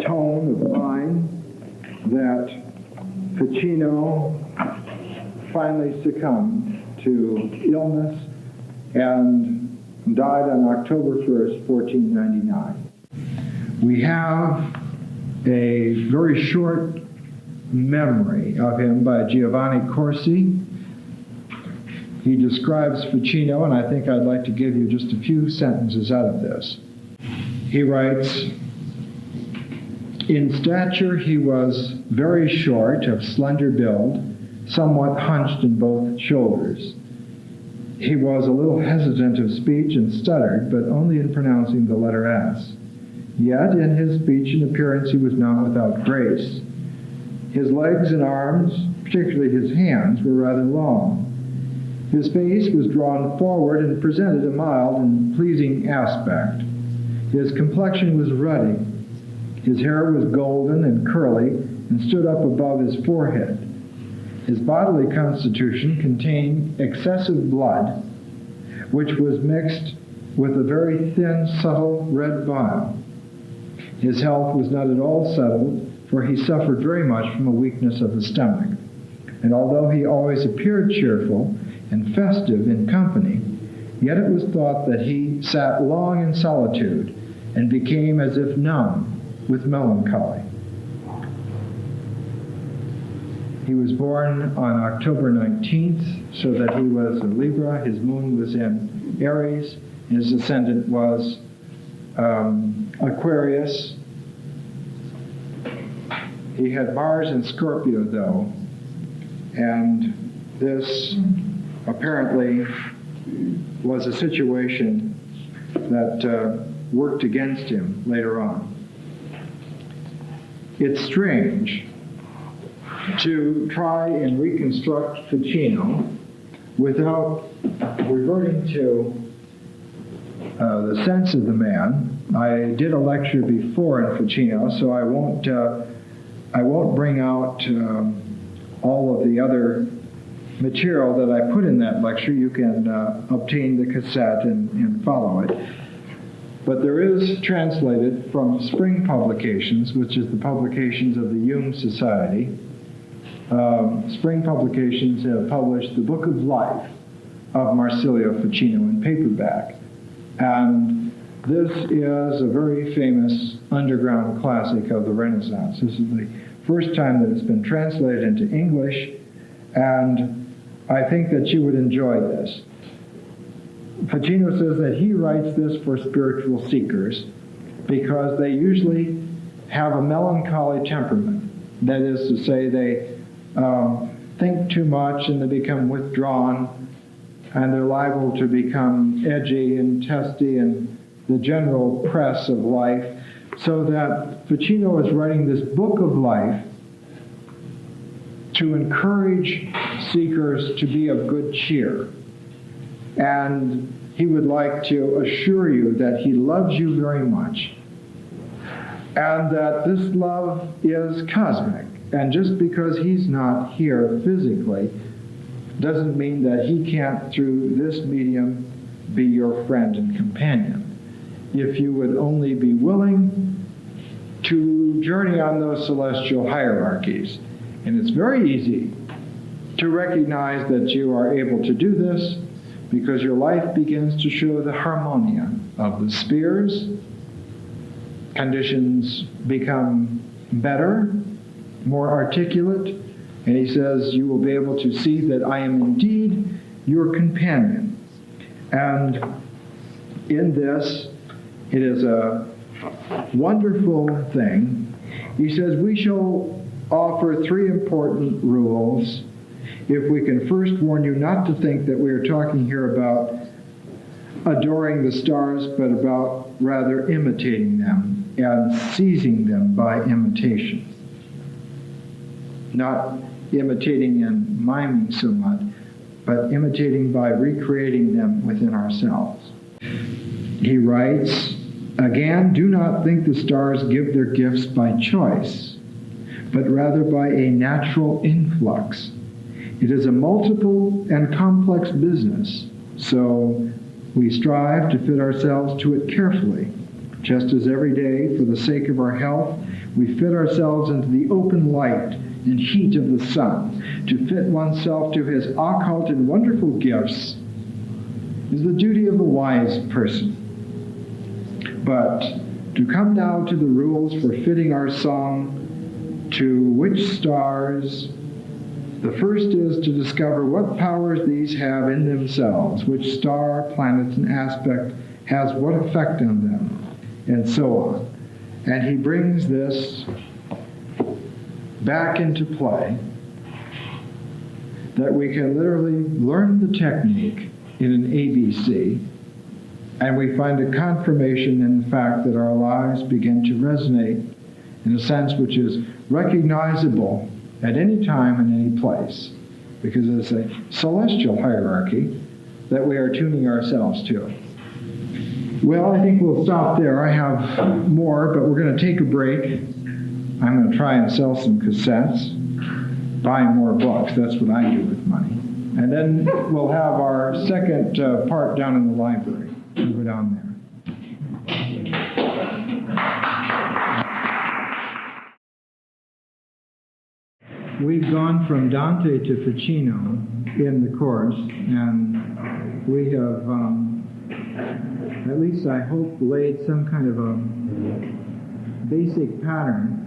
tone of mind that Ficino finally succumbed to illness and died on October 1st, 1499. We have a very short memory of him by Giovanni Corsi. He describes Ficino, and I think I'd like to give you just a few sentences out of this. He writes, "In stature he was very short, of slender build, somewhat hunched in both shoulders. He was a little hesitant of speech and stuttered, but only in pronouncing the letter S. Yet in his speech and appearance he was not without grace. His legs and arms, particularly his hands, were rather long. His face was drawn forward and presented a mild and pleasing aspect. His complexion was ruddy. His hair was golden and curly and stood up above his forehead. His bodily constitution contained excessive blood, which was mixed with a very thin, subtle red bile. His health was not at all settled, for he suffered very much from a weakness of the stomach. And although he always appeared cheerful and festive in company, yet it was thought that he sat long in solitude and became as if numb with melancholy." He was born on October 19th, so that he was a Libra. His moon was in Aries. His ascendant was Aquarius. He had Mars in Scorpio, though, and this apparently was a situation that worked against him later on. It's strange to try and reconstruct Ficino without reverting to the sense of the man. I did a lecture before in Ficino, so I won't bring out all of the other material that I put in that lecture. You can obtain the cassette and follow it. But there is translated from Spring Publications, which is the publications of the Jung Society. Spring Publications have published the Book of Life of Marsilio Ficino in paperback. And this is a very famous underground classic of the Renaissance. This is the first time that it's been translated into English, and I think that you would enjoy this. Ficino says that he writes this for spiritual seekers because they usually have a melancholy temperament. That is to say, they think too much and they become withdrawn, and they're liable to become edgy and testy and the general press of life, so that Ficino is writing this book of life to encourage seekers to be of good cheer. And he would like to assure you that he loves you very much, and that this love is cosmic. And just because he's not here physically doesn't mean that he can't, through this medium, be your friend and companion. If you would only be willing to journey on those celestial hierarchies. And it's very easy to recognize that you are able to do this because your life begins to show the harmonia of the spheres. Conditions become better, more articulate, and he says you will be able to see that I am indeed your companion. And in this, it is a wonderful thing He says, we shall offer 3 important rules if we can first warn you not to think that we are talking here about adoring the stars, but about rather imitating them and seizing them by imitation. Not imitating and miming so much, but imitating by recreating them within ourselves. He writes, again, do not think the stars give their gifts by choice, but rather by a natural influx. It is a multiple and complex business, so we strive to fit ourselves to it carefully, just as every day, for the sake of our health, we fit ourselves into the open light and heat of the sun. To fit oneself to his occult and wonderful gifts is the duty of a wise person. But to come now to the rules for fitting our song to which stars, the first is to discover what powers these have in themselves, which star, planets, and aspect has what effect on them, and so on. And he brings this back into play, that we can literally learn the technique in an ABC, and we find a confirmation in the fact that our lives begin to resonate in a sense which is recognizable at any time and any place, because it's a celestial hierarchy that we are tuning ourselves to. Well, I think we'll stop there. I have more, but we're going to take a break. I'm going to try and sell some cassettes, buy more books. That's what I do with money. And then we'll have our second part down in the library. We'll go down there. We've gone from Dante to Ficino in the course, and we have, at least I hope, laid some kind of a basic pattern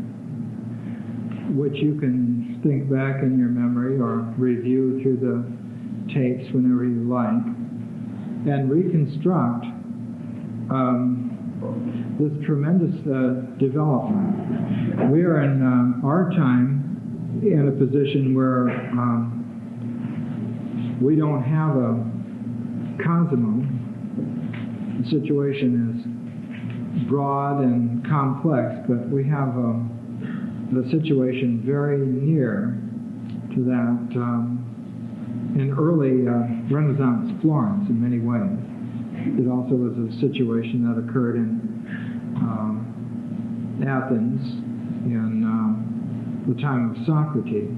which you can think back in your memory or review through the tapes whenever you like, and reconstruct this tremendous development. We are in our time in a position where we don't have a cosmos. The situation is broad and complex, but we have the situation very near to that in early Renaissance Florence in many ways. It also was a situation that occurred in Athens in the time of Socrates.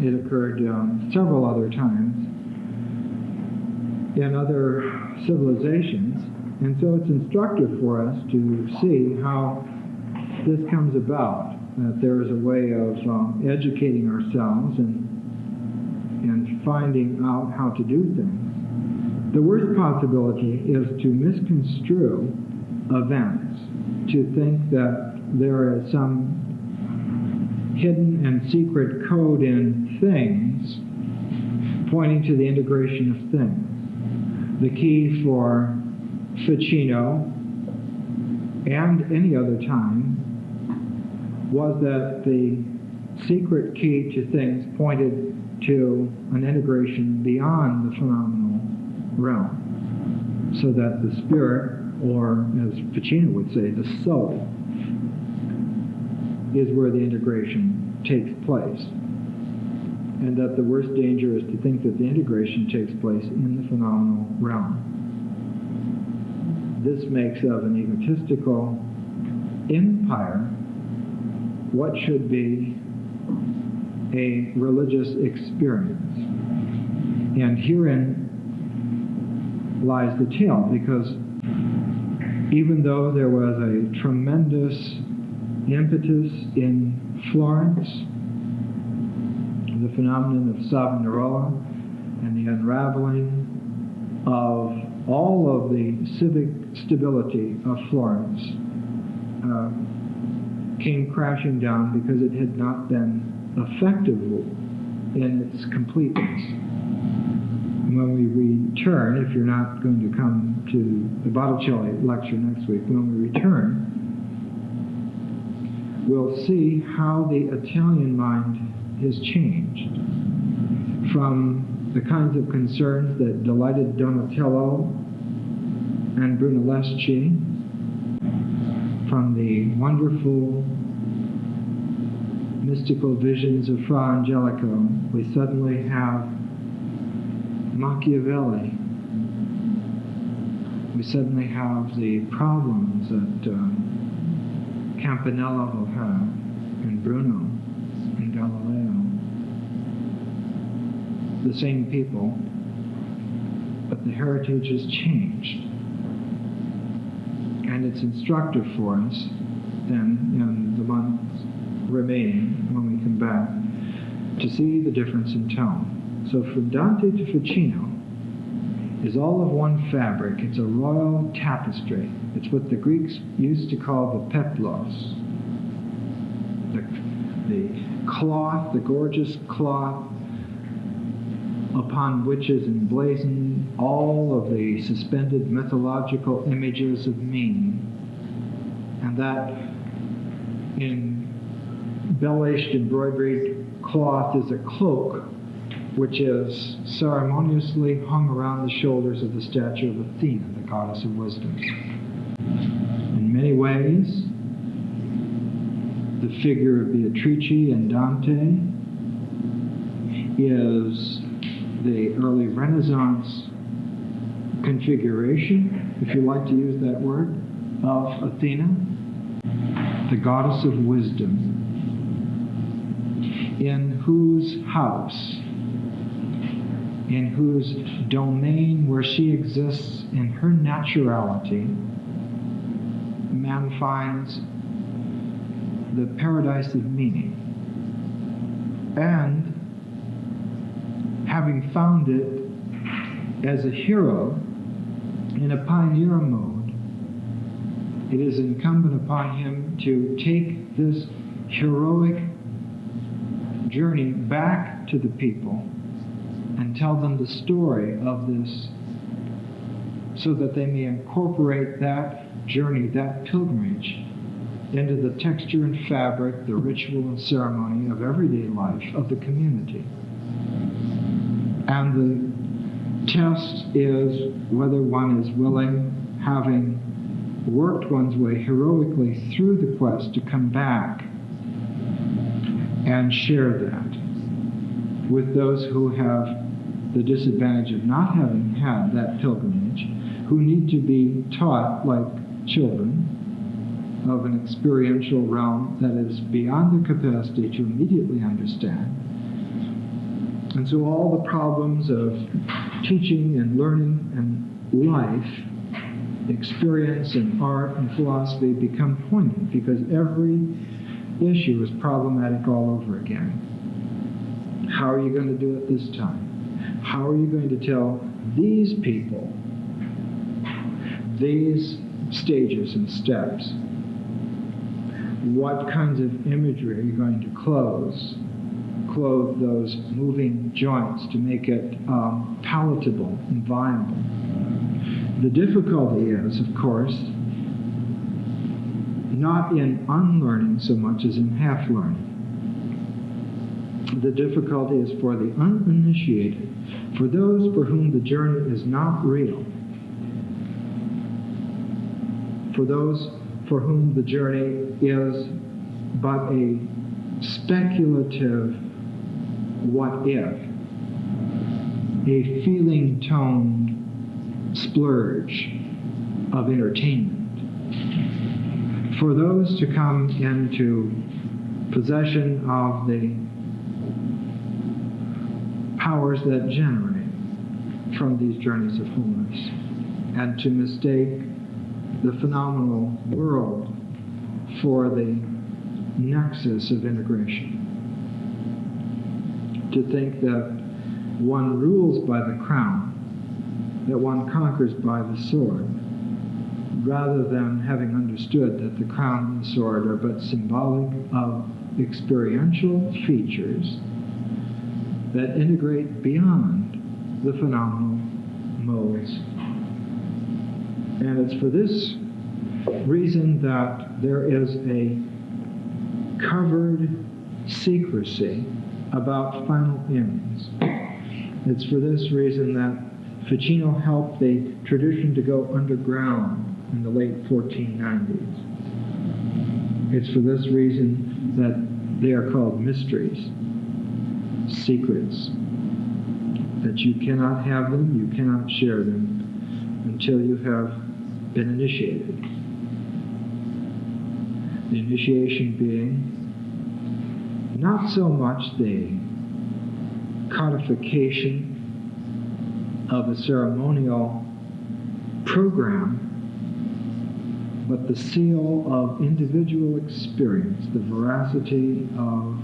It occurred several other times in other civilizations, and so it's instructive for us to see how this comes about, that there is a way of educating ourselves and finding out how to do things. The worst possibility is to misconstrue events, to think that there is some hidden and secret code in things pointing to the integration of things. The key for Ficino and any other time was that the secret key to things pointed to an integration beyond the phenomenal realm, so that the spirit, or as Ficino would say, the soul, is where the integration takes place. And that the worst danger is to think that the integration takes place in the phenomenal realm. This makes of an egotistical empire what should be a religious experience. And herein lies the tale, because even though there was a tremendous impetus in Florence, the phenomenon of Savonarola and the unraveling of all of the civic stability of Florence came crashing down because it had not been effective in its completeness. When we return, if you're not going to come to the Botticelli lecture next week, when we return, we'll see how the Italian mind has changed from the kinds of concerns that delighted Donatello and Brunelleschi, from the wonderful mystical visions of Fra Angelico. We suddenly have Machiavelli. We suddenly have the problems that Campanella will have, and Bruno, and Galileo. The same people, but the heritage has changed. And it's instructive for us then in the months remaining when we come back to see the difference in tone. So from Dante to Ficino is all of one fabric. It's a royal tapestry. It's what the Greeks used to call the peplos. The cloth, the gorgeous cloth upon which is emblazoned all of the suspended mythological images of meaning, and that embellished, embroidered cloth is a cloak which is ceremoniously hung around the shoulders of the statue of Athena, the goddess of wisdom. In many ways, the figure of Beatrice and Dante is the early Renaissance configuration, if you like to use that word, of Athena, the goddess of wisdom, in whose house, in whose domain where she exists in her naturality, man finds the paradise of meaning. And having found it as a hero in a pioneer mode, it is incumbent upon him to take this heroic journey back to the people and tell them the story of this so that they may incorporate that journey, that pilgrimage, into the texture and fabric, the ritual and ceremony of everyday life of the community. And the test is whether one is willing, having worked one's way heroically through the quest, to come back and share that with those who have the disadvantage of not having had that pilgrimage, who need to be taught like children of an experiential realm that is beyond their capacity to immediately understand. And so all the problems of teaching and learning and life, experience and art and philosophy become poignant, because every issue is problematic all over again. How are you going to do it this time? How are you going to tell these people these stages and steps? What kinds of imagery are you going to clothe those moving joints to make it palatable and viable? The difficulty is, of course, not in unlearning so much as in half-learning. The difficulty is for the uninitiated, for those for whom the journey is not real, for those for whom the journey is but a speculative what if, a feeling-toned splurge of entertainment. For those to come into possession of the powers that generate from these journeys of wholeness, and to mistake the phenomenal world for the nexus of integration. To think that one rules by the crown, that one conquers by the sword, rather than having understood that the crown and the sword are but symbolic of experiential features that integrate beyond the phenomenal modes. And it's for this reason that there is a covered secrecy about final ends. It's for this reason that Ficino helped the tradition to go underground in the late 1490s. It's for this reason that they are called mysteries, secrets, that you cannot have them, you cannot share them until you have been initiated. The initiation being not so much the codification of a ceremonial program, but the seal of individual experience, the veracity of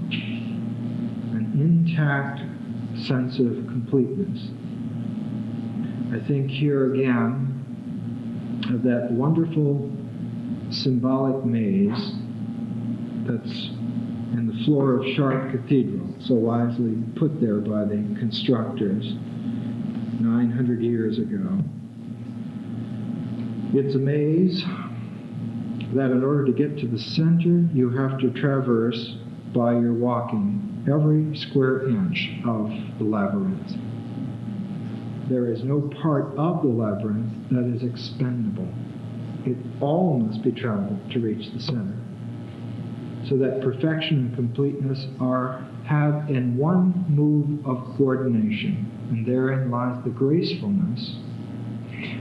an intact sense of completeness. I think here again of that wonderful symbolic maze that's in the floor of Chartres Cathedral, so wisely put there by the constructors 900 years ago. It's a maze that in order to get to the center, you have to traverse by your walking every square inch of the labyrinth. There is no part of the labyrinth that is expendable. It all must be traveled to reach the center. So that perfection and completeness have in one move of coordination, and therein lies the gracefulness,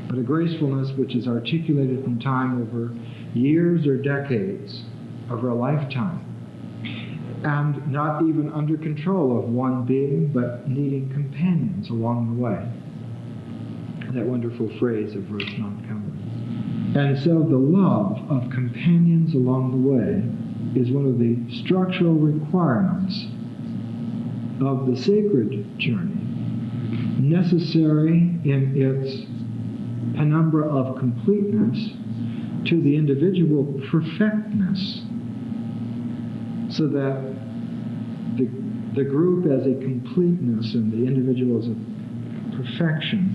but a gracefulness which is articulated in time over years or decades of our lifetime, and not even under control of one being, but needing companions along the way. That wonderful phrase of Ruth Montgomery. And so the love of companions along the way is one of the structural requirements of the sacred journey, necessary in its penumbra of completeness to the individual perfectness, so that the group as a completeness and the individual as a perfection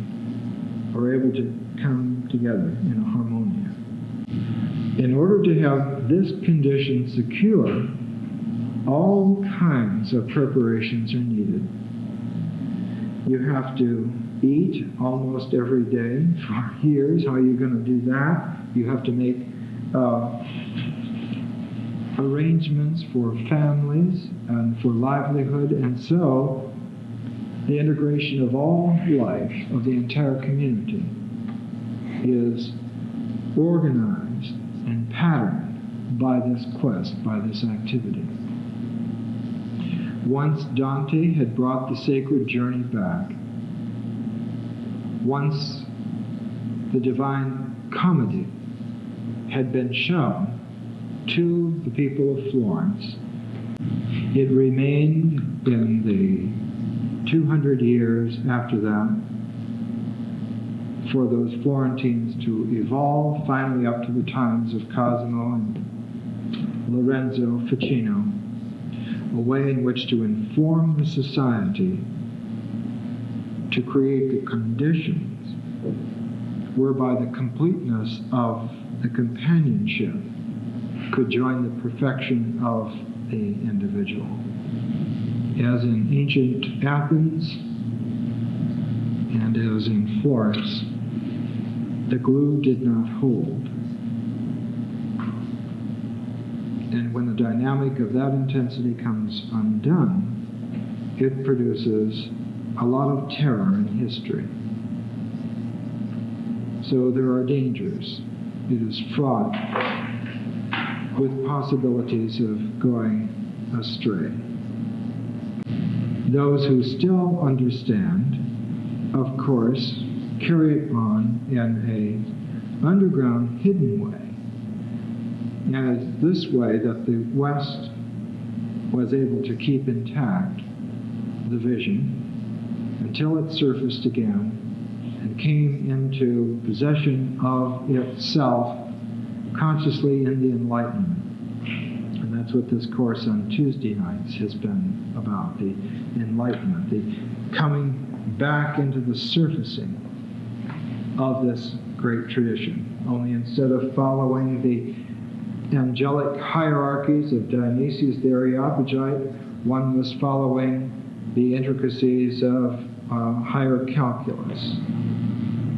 are able to come together in a harmonia. In order to have this condition secure, all kinds of preparations are needed. You have to eat almost every day for years. How are you going to do that? You have to make arrangements for families and for livelihood, and so the integration of all life, of the entire community, is organized and patterned by this quest, by this activity. Once Dante had brought the sacred journey back, once the Divine Comedy had been shown to the people of Florence, it remained in the 200 years after that for those Florentines to evolve finally up to the times of Cosimo and Lorenzo Ficino, a way in which to inform the society to create the conditions whereby the completeness of the companionship could join the perfection of the individual. As in ancient Athens and as in Florence, the glue did not hold. And when the dynamic of that intensity comes undone, it produces a lot of terror in history. So there are dangers. It is fraught with possibilities of going astray. Those who still understand, of course, carry it on in an underground, hidden way. And it's this way that the West was able to keep intact the vision until it surfaced again and came into possession of itself consciously in the Enlightenment. And that's what this course on Tuesday nights has been about, the Enlightenment, the coming back into the surfacing of this great tradition. Only instead of following the angelic hierarchies of Dionysius the Areopagite. One was following the intricacies of higher calculus.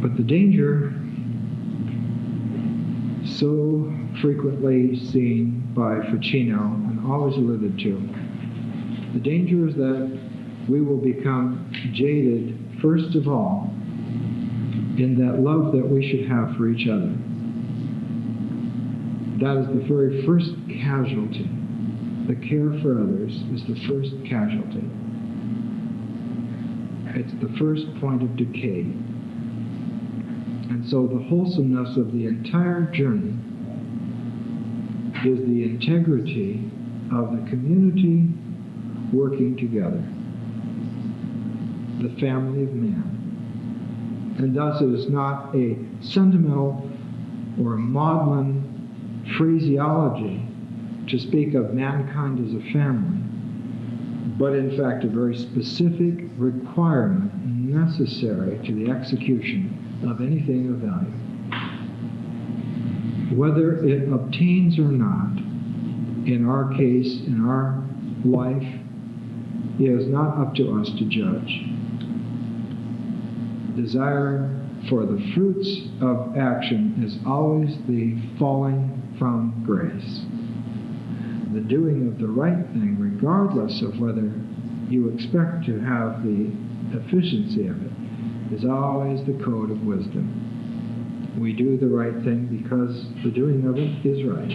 But the danger, so frequently seen by Ficino and always alluded to, the danger is that we will become jaded, first of all, in that love that we should have for each other. That is the very first casualty. The care for others is the first casualty. It's the first point of decay. And so the wholesomeness of the entire journey is the integrity of the community working together, the family of man. And thus it is not a sentimental or maudlin phraseology to speak of mankind as a family, but in fact a very specific requirement necessary to the execution of anything of value. Whether it obtains or not, in our case, in our life, is not up to us to judge. Desire for the fruits of action is always the falling from grace. The doing of the right thing, regardless of whether you expect to have the efficiency of it, is always the code of wisdom. We do the right thing because the doing of it is right.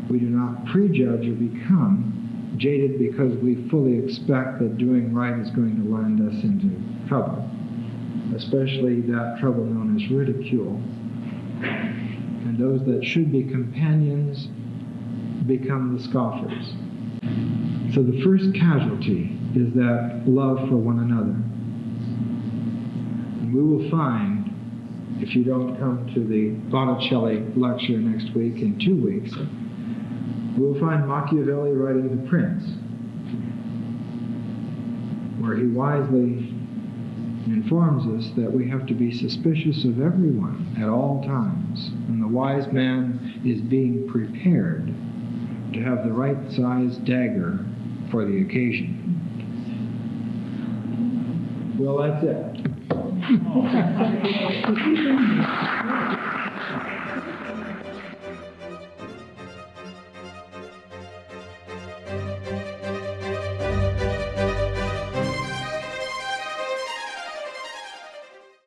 We do not prejudge or become jaded because we fully expect that doing right is going to land us into trouble, especially that trouble known as ridicule. And those that should be companions become the scoffers. So the first casualty is that love for one another. And we will find, if you don't come to the Botticelli lecture next week, in 2 weeks, we'll find Machiavelli writing The Prince, where he wisely informs us that we have to be suspicious of everyone at all times, and the wise man is being prepared to have the right size dagger for the occasion. Well, that's it.